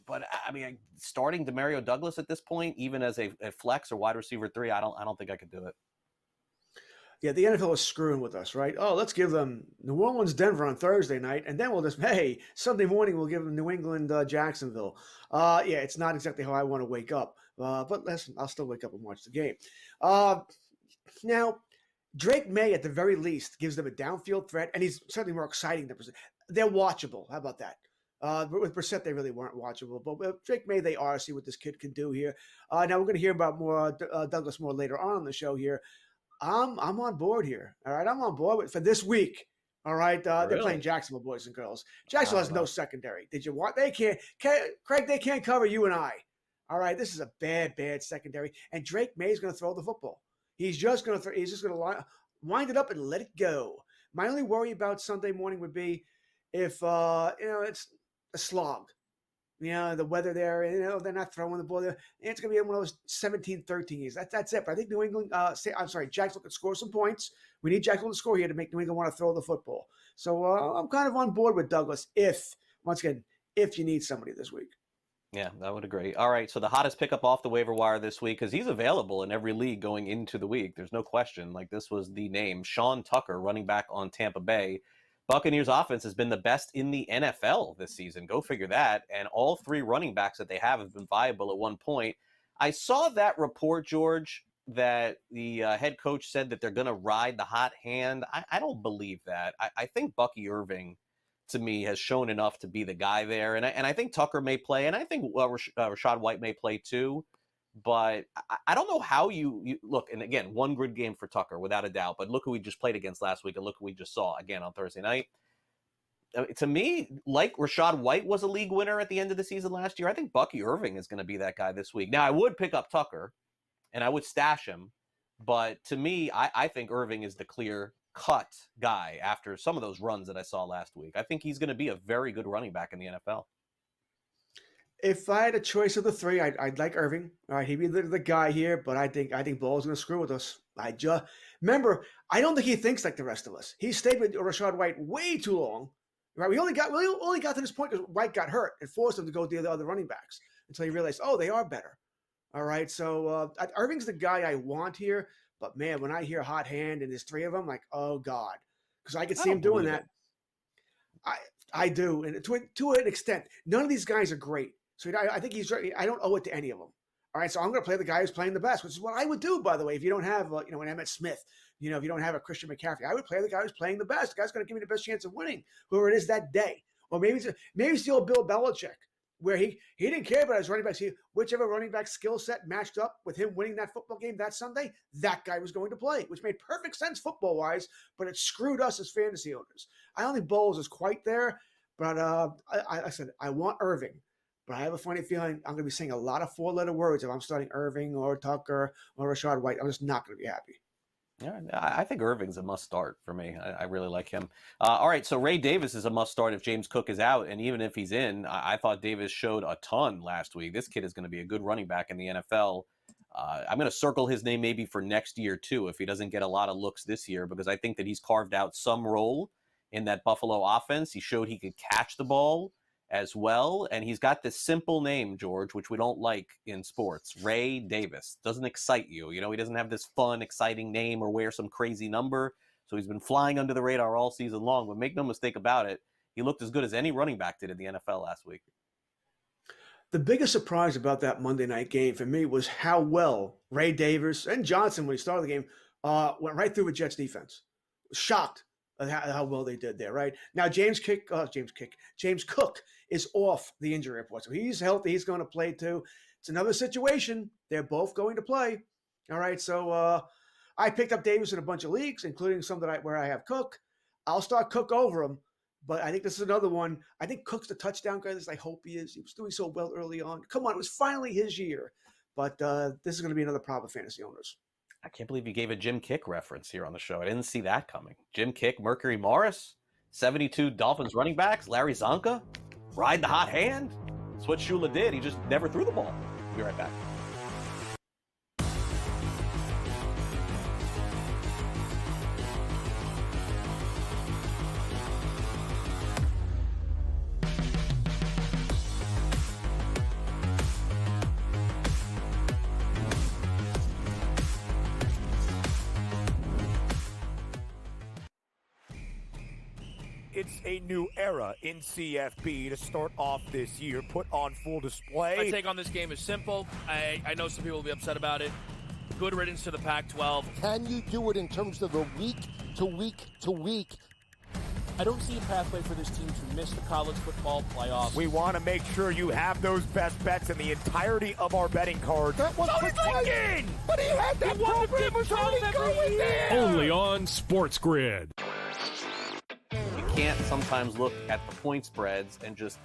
But, I mean, starting Demario Douglas at this point, even as a flex or wide receiver 3, I don't think I could do it. Yeah, the NFL is screwing with us, right? Oh, let's give them New Orleans, Denver on Thursday night, and then we'll just, hey, Sunday morning we'll give them New England, Jacksonville. Yeah, it's not exactly how I want to wake up. But listen, I'll still wake up and watch the game. Now, Drake May, at the very least, gives them a downfield threat, and he's certainly more exciting than Brissett. They're watchable. How about that? With Brissett, they really weren't watchable. But with Drake May, they are. See what this kid can do here. Now, we're going to hear about more Douglas more later on in the show here. I'm on board here. All right, I'm on board for this week. All right, they're Really? playing Jacksonville, boys and girls. Jacksonville has no Wow. secondary. Did you want? They can't, Craig. They can't cover you and I. All right, this is a bad secondary. And Drake May's going to throw the football. He's just going to throw. He's just going to wind it up and let it go. My only worry about Sunday morning would be if it's a slog. The weather there, they're not throwing the ball there. It's going to be one of those 17-13 games. That's it. But I think New England, Jacksonville could score some points. We need Jacksonville to score here to make New England want to throw the football. So I'm kind of on board with Douglas if you need somebody this week. Yeah, I would agree. All right, so the hottest pickup off the waiver wire this week, because he's available in every league going into the week. There's no question. Like, this was the name. Sean Tucker, running back on Tampa Bay. Buccaneers offense has been the best in the NFL this season. Go figure that. And all three running backs that they have been viable at one point. I saw that report, George, that the head coach said that they're going to ride the hot hand. I don't believe that. I think Bucky Irving, to me, has shown enough to be the guy there. And I think Tucker may play, and I think Rachaad White may play too. But I don't know how you look. And again, one good game for Tucker, without a doubt. But look who we just played against last week, and look who we just saw again on Thursday night. To me, like Rachaad White was a league winner at the end of the season last year, I think Bucky Irving is going to be that guy this week. Now, I would pick up Tucker, and I would stash him. But to me, I think Irving is the clear-cut guy after some of those runs that I saw last week. I think he's going to be a very good running back in the NFL. If I had a choice of the three, I'd like Irving. All right, he'd be the guy here, but I think Ball's going to screw with us. Remember, I don't think he thinks like the rest of us. He stayed with Rachaad White way too long. Right, we only got to this point because White got hurt and forced him to go to the other running backs until he realized, they are better. All right, so Irving's the guy I want here. But man, when I hear hot hand and there's three of them, like, oh God, because I could see him doing that. I do, and to an extent, none of these guys are great. So I think I don't owe it to any of them. All right, so I'm going to play the guy who's playing the best, which is what I would do, by the way, if you don't have, an Emmitt Smith, if you don't have a Christian McCaffrey. I would play the guy who's playing the best. The guy's going to give me the best chance of winning, whoever it is that day. Or maybe it's the old Bill Belichick, where he didn't care about his running backs. Whichever running back skill set matched up with him winning that football game that Sunday, that guy was going to play, which made perfect sense football-wise, but it screwed us as fantasy owners. I don't think Bowles is quite there, but I said I want Irving. But I have a funny feeling I'm going to be saying a lot of four-letter words if I'm starting Irving or Tucker or Rachaad White. I'm just not going to be happy. Yeah, I think Irving's a must start for me. I really like him. All right, so Ray Davis is a must start if James Cook is out, and even if he's in, I thought Davis showed a ton last week. This kid is going to be a good running back in the NFL. I'm going to circle his name maybe for next year too if he doesn't get a lot of looks this year, because I think that he's carved out some role in that Buffalo offense. He showed he could catch the ball as well, and he's got this simple name, George, which we don't like in sports. Ray Davis doesn't excite you. He doesn't have this fun, exciting name or wear some crazy number, so he's been flying under the radar all season long. But make no mistake about it, he looked as good as any running back did in the NFL last week. The biggest surprise about that Monday night game for me was how well Ray Davis and Johnson, when he started the game, went right through with Jets defense. Shocked at how well they did there, right? Now, James Cook is off the injury report. So he's healthy. He's going to play too. It's another situation. They're both going to play. All right. So I picked up Davis in a bunch of leagues, including some where I have Cook. I'll start Cook over him. But I think this is another one. I think Cook's the touchdown guy. I hope he is. He was doing so well early on. Come on. It was finally his year. But this is going to be another problem for fantasy owners. I can't believe you gave a Jim Kick reference here on the show. I didn't see that coming. Jim Kick, Mercury Morris, 72 Dolphins running backs, Larry Zonka, ride the hot hand. That's what Shula did. He just never threw the ball. We'll be right back. It's a new era in CFB to start off this year, put on full display. My take on this game is simple. I know some people will be upset about it. Good riddance to the Pac-12. Can you do it in terms of the week to week to week? I don't see a pathway for this team to miss the college football playoffs. We want to make sure you have those best bets in the entirety of our betting cards. That was Lincoln! But he had that program was already going there. Only on SportsGrid. You can't sometimes look at the point spreads and just,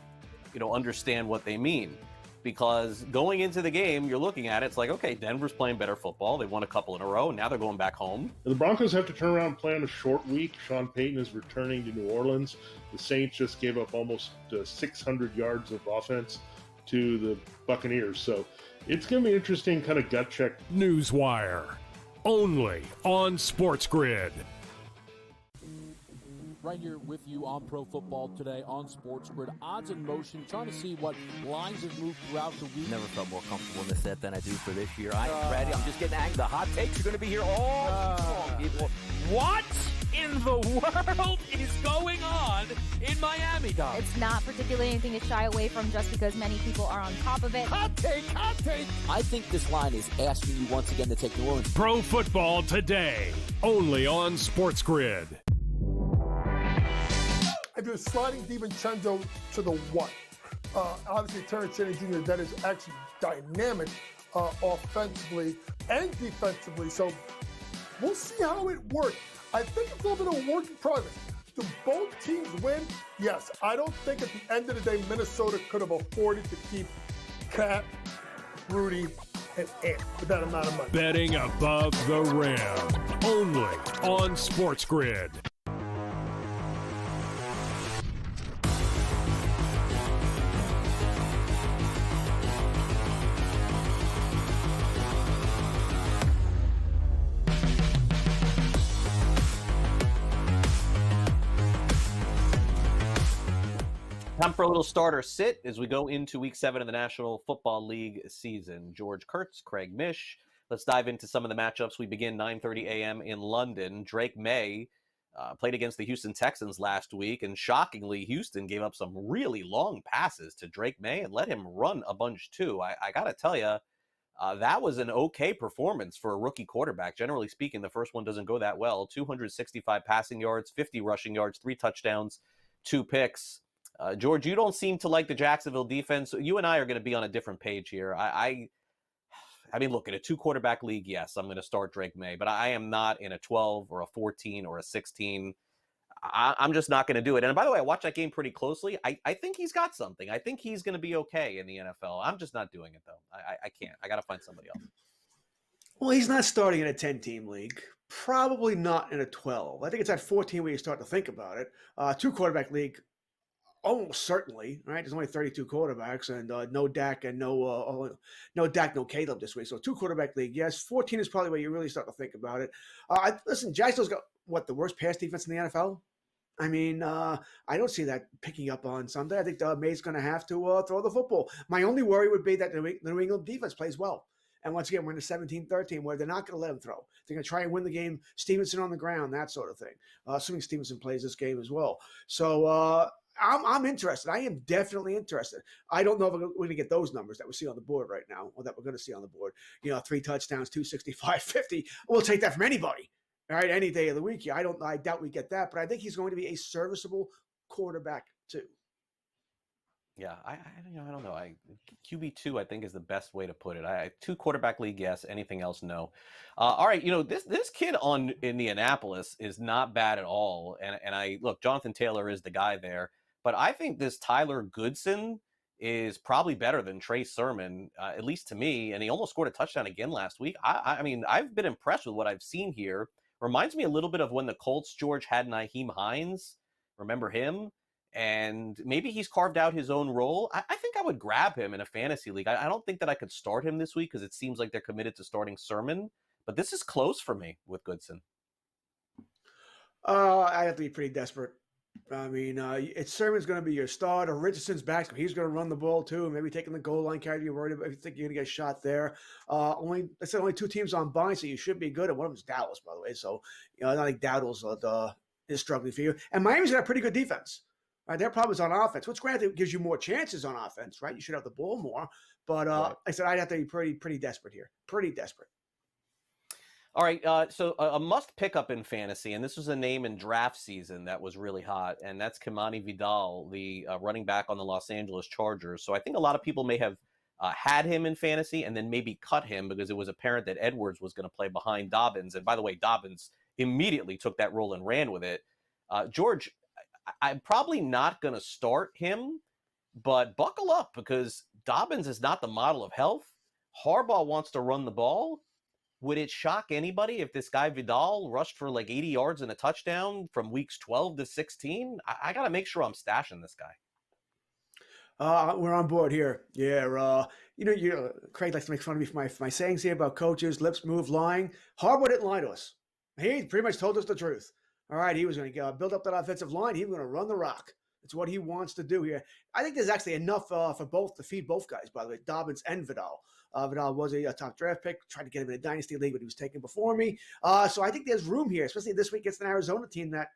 understand what they mean. Because going into the game, you're looking at it, it's like, okay, Denver's playing better football. They won a couple in a row, and now they're going back home. The Broncos have to turn around and play on a short week. Sean Payton is returning to New Orleans. The Saints just gave up almost 600 yards of offense to the Buccaneers. So it's going to be interesting kind of gut check. Newswire. Only on SportsGrid. Right here with you on Pro Football Today on SportsGrid. Odds in motion, trying to see what lines have moved throughout the week. Never felt more comfortable in this set than I do for this year. I am ready. I'm just getting angry. The hot takes are going to be here all long, people. What in the world is going on in Miami, Dom? It's not particularly anything to shy away from just because many people are on top of it. Hot take. I think this line is asking you once again to take New Orleans. Pro Football Today. Only on SportsGrid. I do a sliding DiVincenzo to the one. Obviously, Terrence Shannon Jr., that is actually dynamic offensively and defensively. So we'll see how it works. I think it's a little bit of a work in progress. Do both teams win? Yes. I don't think at the end of the day, Minnesota could have afforded to keep Cat, Rudy, and Ant with that amount of money. Betting above the rim. Only on SportsGrid. Time for a little starter sit as we go into Week 7 of the National Football League season. George Kurtz, Craig Mish. Let's dive into some of the matchups. We begin 9:30 a.m. in London. Drake May played against the Houston Texans last week, and shockingly, Houston gave up some really long passes to Drake May and let him run a bunch too. I got to tell you, that was an okay performance for a rookie quarterback. Generally speaking, the first one doesn't go that well. 265 passing yards, 50 rushing yards, 3 touchdowns, 2 picks. George, you don't seem to like the Jacksonville defense. You and I are going to be on a different page here. I mean, look, in a 2-quarterback league, yes, I'm going to start Drake May, but I am not in a 12 or a 14 or a 16. I'm just not going to do it. And by the way, I watched that game pretty closely. I think he's got something. I think he's going to be okay in the NFL. I'm just not doing it, though. I can't. I got to find somebody else. Well, he's not starting in a 10-team league. Probably not in a 12. I think it's at 14 where you start to think about it. 2-quarterback league, almost certainly, right? There's only 32 quarterbacks, and no Dak and no Dak, no Caleb this week. So 2-quarterback league, yes. 14 is probably where you really start to think about it. Listen, Jacksonville's got the worst pass defense in the NFL. I mean, I don't see that picking up on Sunday. I think May's going to have to throw the football. My only worry would be that the New England defense plays well. And once again, we're in a 17-13 where they're not going to let him throw. They're going to try and win the game. Stevenson on the ground, that sort of thing. Assuming Stevenson plays this game as well. So I'm interested. I am definitely interested. I don't know if we're going to get those numbers that we see on the board right now, or that we're going to see on the board. 3 touchdowns, 265, 50. We'll take that from anybody. All right, any day of the week. I doubt we get that, but I think he's going to be a serviceable quarterback too. Yeah, I don't know. QB2, I think, is the best way to put it. 2-quarterback league, yes. Anything else, no. All right, this kid in Indianapolis is not bad at all. And look, Jonathan Taylor is the guy there, but I think this Tyler Goodson is probably better than Trey Sermon, at least to me. And he almost scored a touchdown again last week. I mean, I've been impressed with what I've seen here. Reminds me a little bit of when the Colts, George, had Nyheim Hines. Remember him? And maybe he's carved out his own role. I think I would grab him in a fantasy league. I don't think that I could start him this week because it seems like they're committed to starting Sermon. But this is close for me with Goodson. I have to be pretty desperate. I mean, it's Sermon's going to be your starter. Richardson's back, so he's going to run the ball too. Maybe taking the goal line carry. You're worried about if you think you're going to get shot there. Only 2 teams on bye, so you should be good. And one of them's Dallas, by the way. So I don't think Dallas is struggling for you. And Miami's got a pretty good defense. Right, their problem is on offense, which granted gives you more chances on offense, right? You should have the ball more. But right. I said I'd have to be pretty desperate here. Pretty desperate. All right, so a must pick up in fantasy, and this was a name in draft season that was really hot, and that's Kimani Vidal, the running back on the Los Angeles Chargers. So I think a lot of people may have had him in fantasy and then maybe cut him because it was apparent that Edwards was going to play behind Dobbins. And by the way, Dobbins immediately took that role and ran with it. George, I'm probably not going to start him, but buckle up because Dobbins is not the model of health. Harbaugh wants to run the ball. Would it shock anybody if this guy Vidal rushed for like 80 yards and a touchdown from weeks 12 to 16? I got to make sure I'm stashing this guy. We're on board here. Yeah, Craig likes to make fun of me for my sayings here about coaches, lips move, lying. Harbaugh didn't lie to us. He pretty much told us the truth. All right, he was going to build up that offensive line. He was going to run the rock. It's what he wants to do here. I think there's actually enough for both to feed both guys, by the way, Dobbins and Vidal. Vidal was a top draft pick. Tried to get him in a dynasty league, but he was taken before me. So I think there's room here, especially this week against an Arizona team that,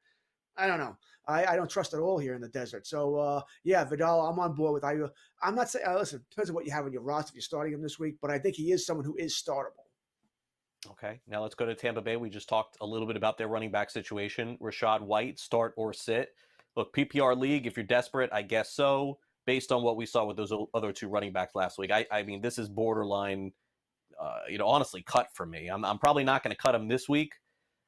I don't know. I don't trust at all here in the desert. So, Vidal, I'm on board with you. I'm not saying, listen, depends on what you have on your roster if you're starting him this week, but I think he is someone who is startable. Okay, now let's go to Tampa Bay. We just talked a little bit about their running back situation. Rachaad White, start or sit. Look, PPR league, if you're desperate, I guess so, based on what we saw with those other two running backs last week. I mean, this is borderline, honestly, cut for me. I'm probably not going to cut him this week,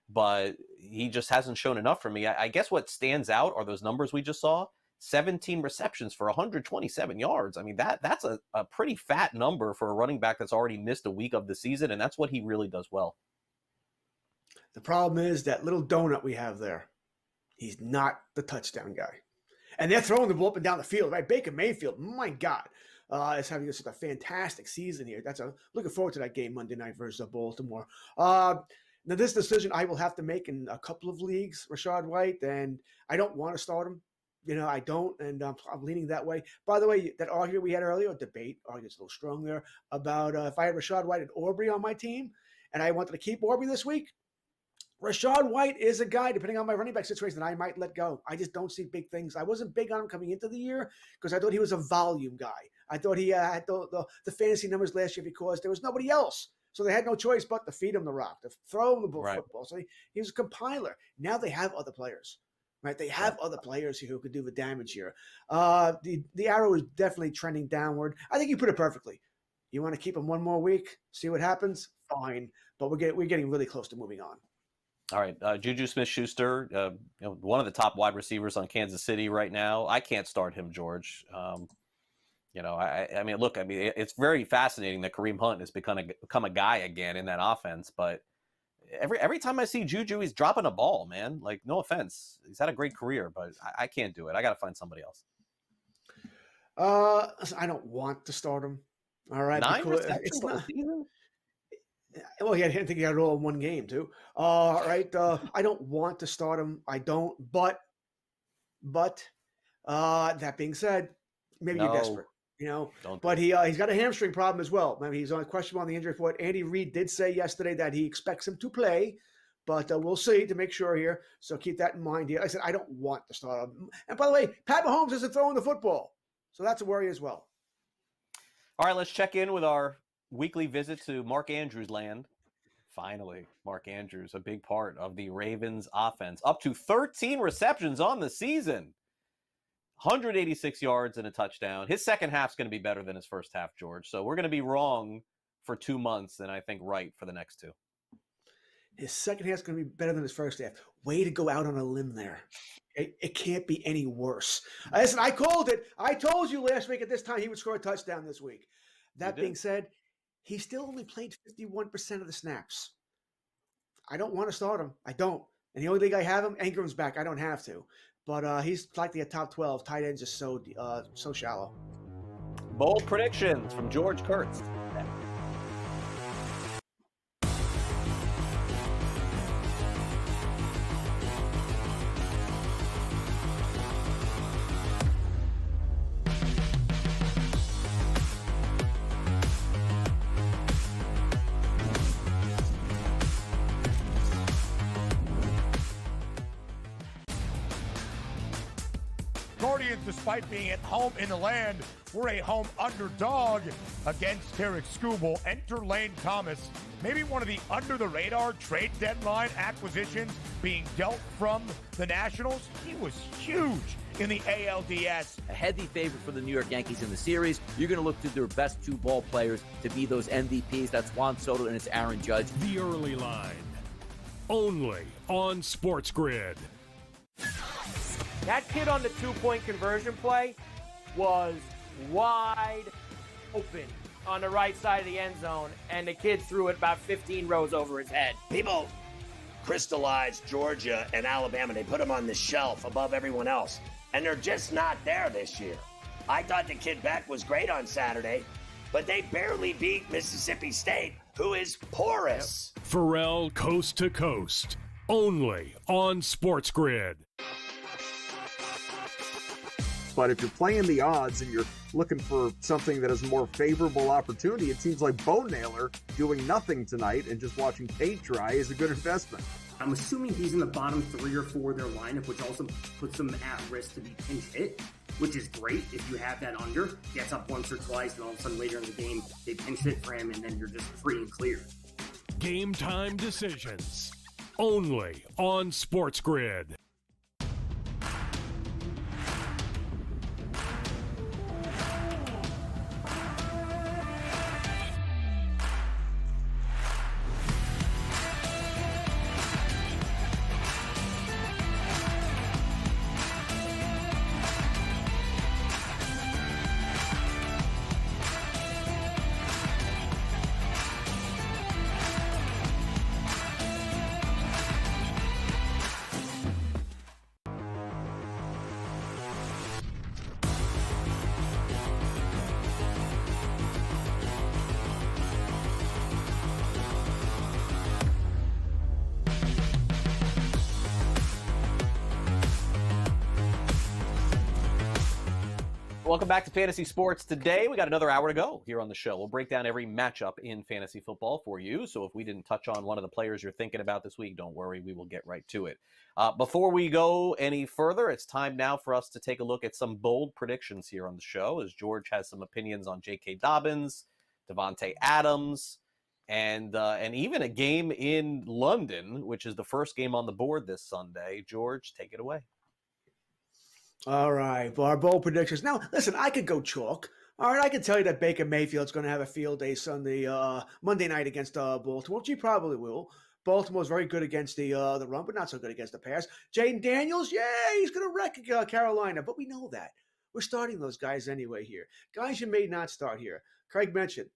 but he just hasn't shown enough for me. I guess what stands out are those numbers we just saw. 17 receptions for 127 yards. I mean, that's a pretty fat number for a running back that's already missed a week of the season, and that's what he really does well. The problem is that little donut we have there. He's not the touchdown guy. And they're throwing the ball up and down the field, right? Baker Mayfield, my God, is having just a fantastic season here. Looking forward to that game Monday night versus Baltimore. Now, this decision I will have to make in a couple of leagues, Rachaad White, and I don't want to start him. I don't, and I'm leaning that way. By the way, that argument we had earlier, argument's a little strong there, about if I had Rachaad White and Aubrey on my team, and I wanted to keep Aubrey this week, Rachaad White is a guy, depending on my running back situation, that I might let go. I just don't see big things. I wasn't big on him coming into the year because I thought he was a volume guy. I thought he had the fantasy numbers last year because there was nobody else. So they had no choice but to feed him the rock, to throw him the football. So he was a compiler. Now they have other players. Right, they have other players here who could do the damage here. The arrow is definitely trending downward. I think you put it perfectly. You want to keep him one more week, see what happens? Fine, but we're getting really close to moving on. All right, Juju Smith-Schuster, one of the top wide receivers on Kansas City right now. I can't start him, George. It's very fascinating that Kareem Hunt has become a guy again in that offense, but every time I see Juju, he's dropping a ball, man. Like, no offense. He's had a great career, but I can't do it. I got to find somebody else. I don't want to start him. All right. 9 receptions for the season? Well, I didn't think he had it all in one game, too. All right. I don't want to start him. I don't. But that being said, maybe you're desperate. But he's got a hamstring problem as well. I mean, he's on questionable on the injury report. Andy Reid did say yesterday that he expects him to play, but we'll see to make sure here. So keep that in mind here. I said I don't want to start him. And by the way, Pat Mahomes isn't throwing the football, so that's a worry as well. All right, let's check in with our weekly visit to Mark Andrews land. Finally, Mark Andrews, a big part of the Ravens offense, up to 13 receptions on the season. 186 yards and a touchdown. His second half's going to be better than his first half, George. So we're going to be wrong for 2 months and I think right for the next 2. His second half's going to be better than his first half. Way to go out on a limb there. It can't be any worse. Listen, I called it. I told you last week at this time he would score a touchdown this week. That being said, he still only played 51% of the snaps. I don't want to start him. I don't. And the only league I have him, Ingram's back. I don't have to. But he's likely a top 12. Tight ends just so shallow. Bold predictions from George Kurtz. Guardians, despite being at home in the land, were a home underdog against Tarek Skubal. Enter Lane Thomas, maybe one of the under-the-radar trade deadline acquisitions being dealt from the Nationals. He was huge in the ALDS. A heavy favorite for the New York Yankees in the series. You're going to look to their best two ball players to be those MVPs. That's Juan Soto and it's Aaron Judge. The Early Line, only on SportsGrid. That kid on the two-point conversion play was wide open on the right side of the end zone, and the kid threw it about 15 rows over his head. People crystallized Georgia and Alabama. They put them on the shelf above everyone else, and they're just not there this year. I thought the kid Beck was great on Saturday, but they barely beat Mississippi State, who is porous. Pharrell Coast to Coast, only on SportsGrid. But if you're playing the odds and you're looking for something that is a more favorable opportunity, it seems like Bo Naylor doing nothing tonight and just watching paint dry is a good investment. I'm assuming he's in the bottom 3 or 4 of their lineup, which also puts him at risk to be pinch hit, which is great if you have that under. Gets up once or twice, and all of a sudden later in the game, they pinch hit for him, and then you're just free and clear. Game time decisions, only on SportsGrid. Welcome back to Fantasy Sports Today. We got another hour to go here on the show. We'll break down every matchup in fantasy football for you. So if we didn't touch on one of the players you're thinking about this week, don't worry, we will get right to it. Before we go any further, it's time now for us to take a look at some bold predictions here on the show, as George has some opinions on J.K. Dobbins, Devontae Adams, and even a game in London, which is the first game on the board this Sunday. George, take it away. All right, well, our bold predictions. Now, listen, I could go chalk. All right, I can tell you that Baker Mayfield's going to have a field day Monday night against Baltimore, which he probably will. Baltimore's very good against the run, but not so good against the pass. Jaden Daniels, yeah, he's going to wreck Carolina, but we know that. We're starting those guys anyway here. Guys you may not start here. Craig mentioned,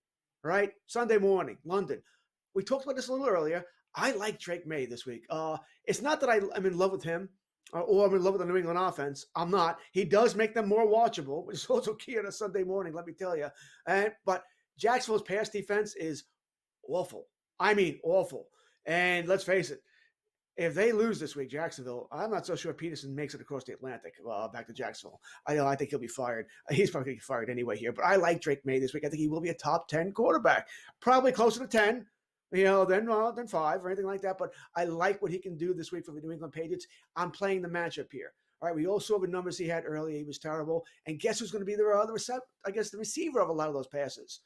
right? Sunday morning, London. We talked about this a little earlier. I like Drake May this week. It's not that I'm in love with him, or I'm in love with the New England offense. I'm not. He does make them more watchable, which is also key on a Sunday morning, let me tell you. But Jacksonville's pass defense is awful. I mean, awful. And let's face it, if they lose this week, Jacksonville, I'm not so sure Peterson makes it across the Atlantic back to Jacksonville. I think he'll be fired. He's probably going to get fired anyway here. But I like Drake May this week. I think he will be a top 10 quarterback, probably closer to 10. Than 5 or anything like that. But I like what he can do this week for the New England Patriots. I'm playing the matchup here. All right, we all saw the numbers he had earlier. He was terrible. And guess who's going to be the receiver of a lot of those passes?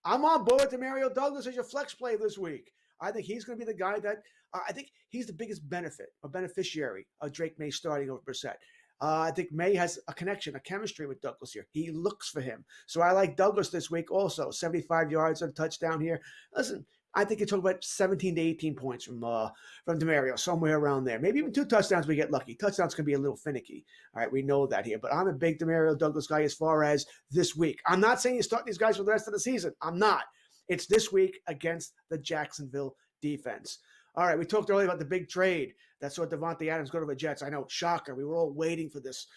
I'm on board with Mario Douglas as your flex play this week. I think he's going to be the guy that I think he's the biggest beneficiary of Drake May starting over Brissett. I think May has a connection, a chemistry with Douglas here. He looks for him. So I like Douglas this week also. 75 yards and a touchdown here. Listen, I think you're talking about 17 to 18 points from DeMario, somewhere around there. Maybe even 2 touchdowns we get lucky. Touchdowns can be a little finicky. All right, we know that here. But I'm a big DeMario Douglas guy as far as this week. I'm not saying you start these guys for the rest of the season. I'm not. It's this week against the Jacksonville defense. All right, we talked earlier about the big trade that saw Devontae Adams go to the Jets. I know, shocker. We were all waiting for this.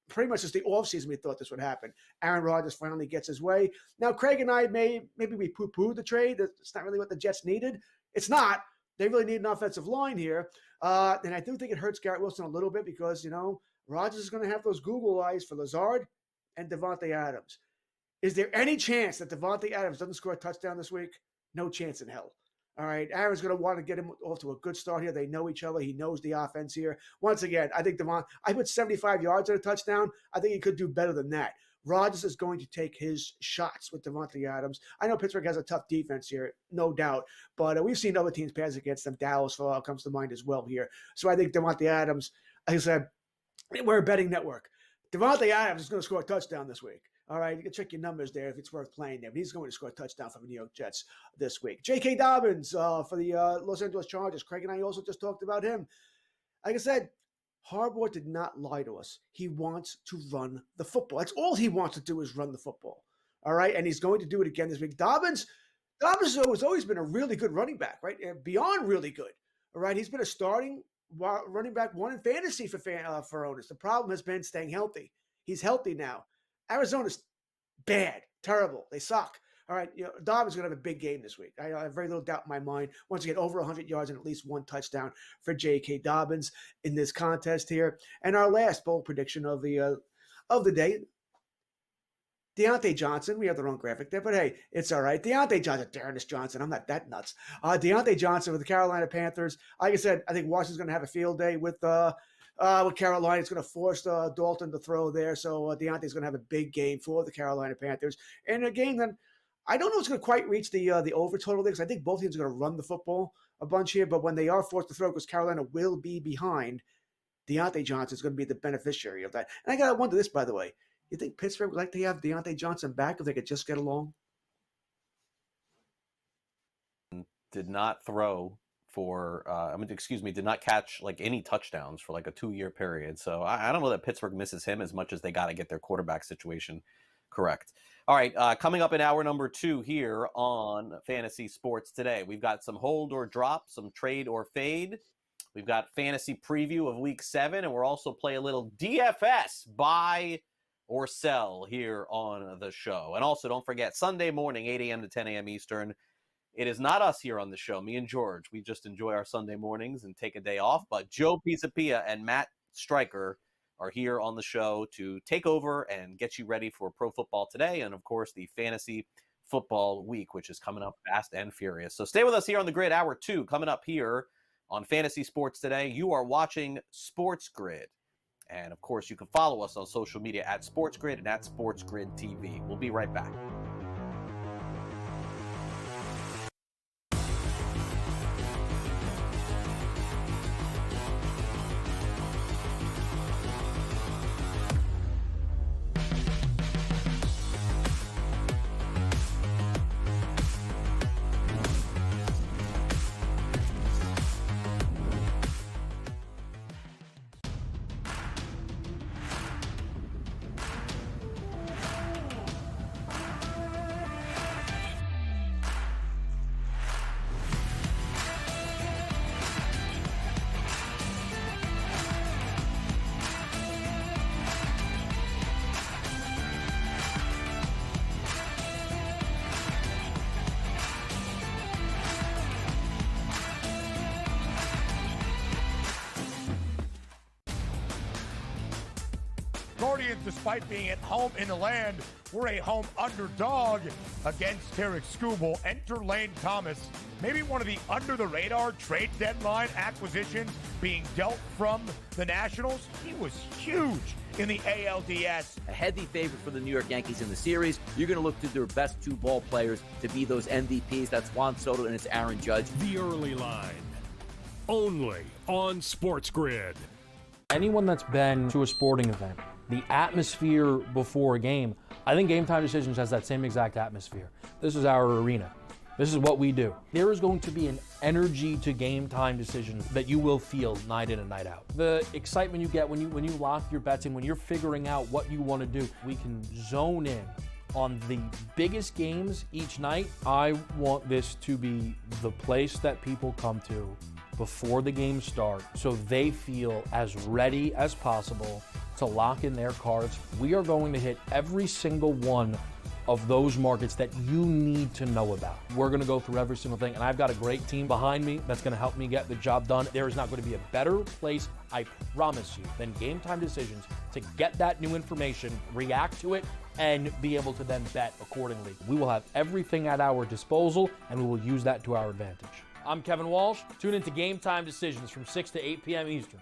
Pretty much just the offseason we thought this would happen. Aaron Rodgers finally gets his way. Now, Craig and I maybe we poo-pooed the trade. It's not really what the Jets needed. It's not. They really need an offensive line here. And I do think it hurts Garrett Wilson a little bit because, Rodgers is going to have those Google eyes for Lazard and Devontae Adams. Is there any chance that Devontae Adams doesn't score a touchdown this week? No chance in hell. All right, Aaron's going to want to get him off to a good start here. They know each other. He knows the offense here. Once again, I think I put 75 yards on a touchdown. I think he could do better than that. Rodgers is going to take his shots with Davante Adams. I know Pittsburgh has a tough defense here, no doubt, but we've seen other teams pass against them. Dallas comes to mind as well here. So I think Davante Adams, like I said, we're a betting network. Davante Adams is going to score a touchdown this week. All right, you can check your numbers there if it's worth playing there. But he's going to score a touchdown for the New York Jets this week. J.K. Dobbins for the Los Angeles Chargers. Craig and I also just talked about him. Like I said, Harbaugh did not lie to us. He wants to run the football. That's all he wants to do is run the football. All right, and he's going to do it again this week. Dobbins has always been a really good running back, right? Beyond really good. All right, he's been a starting running back one in fantasy for owners. The problem has been staying healthy. He's healthy now. Arizona's bad, terrible. They suck. All right, Dobbins is going to have a big game this week. I have very little doubt in my mind. Once again, over 100 yards and at least one touchdown for J.K. Dobbins in this contest here. And our last bold prediction of the day, Deontay Johnson. We have the wrong graphic there, but hey, it's all right. Deontay Johnson, Darnus Johnson. I'm not that nuts. Deontay Johnson with the Carolina Panthers. Like I said, I think Washington's going to have a field day with Carolina. It's going to force Dalton to throw there. So Deontay's going to have a big game for the Carolina Panthers. And a game that I don't know if it's going to quite reach the over total there because I think both teams are going to run the football a bunch here. But when they are forced to throw, because Carolina will be behind, Deontay Johnson is going to be the beneficiary of that. And I got to wonder this, by the way. You think Pittsburgh would like to have Deontay Johnson back if they could just get along? Did not throw for, did not catch like any touchdowns for like a 2-year period. So I don't know that Pittsburgh misses him as much as they got to get their quarterback situation correct. All right, coming up in hour number 2 here on Fantasy Sports Today, we've got some hold or drop, some trade or fade. We've got fantasy preview of Week 7, and we're also play a little DFS, buy or sell here on the show. And also, don't forget, Sunday morning, 8 a.m. to 10 a.m. Eastern, it is not us here on the show, me and George. We just enjoy our Sunday mornings and take a day off. But Joe Pisapia and Matt Stryker are here on the show to take over and get you ready for Pro Football Today and, of course, the Fantasy Football Week, which is coming up fast and furious. So stay with us here on the grid, hour 2, coming up here on Fantasy Sports Today. You are watching SportsGrid. And, of course, you can follow us on social media at SportsGrid and at SportsGrid TV. We'll be right back. Guardians, despite being at home in the land, were a home underdog against Tarek Skubal. Enter Lane Thomas, maybe one of the under-the-radar trade deadline acquisitions being dealt from the Nationals. He was huge in the ALDS. A heavy favorite for the New York Yankees in the series. You're going to look to their best 2 ball players to be those MVPs. That's Juan Soto and it's Aaron Judge. The early line, only on SportsGrid. Anyone that's been to a sporting event, the atmosphere before a game, I think Game Time Decisions has that same exact atmosphere. This is our arena. This is what we do. There is going to be an energy to Game Time Decisions that you will feel night in and night out. The excitement you get when you lock your bets in, when you're figuring out what you want to do, we can zone in on the biggest games each night. I want this to be the place that people come to before the games start so they feel as ready as possible to lock in their cards. We are going to hit every single one of those markets that you need to know about. We're going to go through every single thing, and I've got a great team behind me that's going to help me get the job done. There is not going to be a better place, I promise you, than Game Time Decisions to get that new information, react to it, and be able to then bet accordingly. We will have everything at our disposal, and we will use that to our advantage. I'm Kevin Walsh. Tune into Game Time Decisions from 6 to 8 p.m. Eastern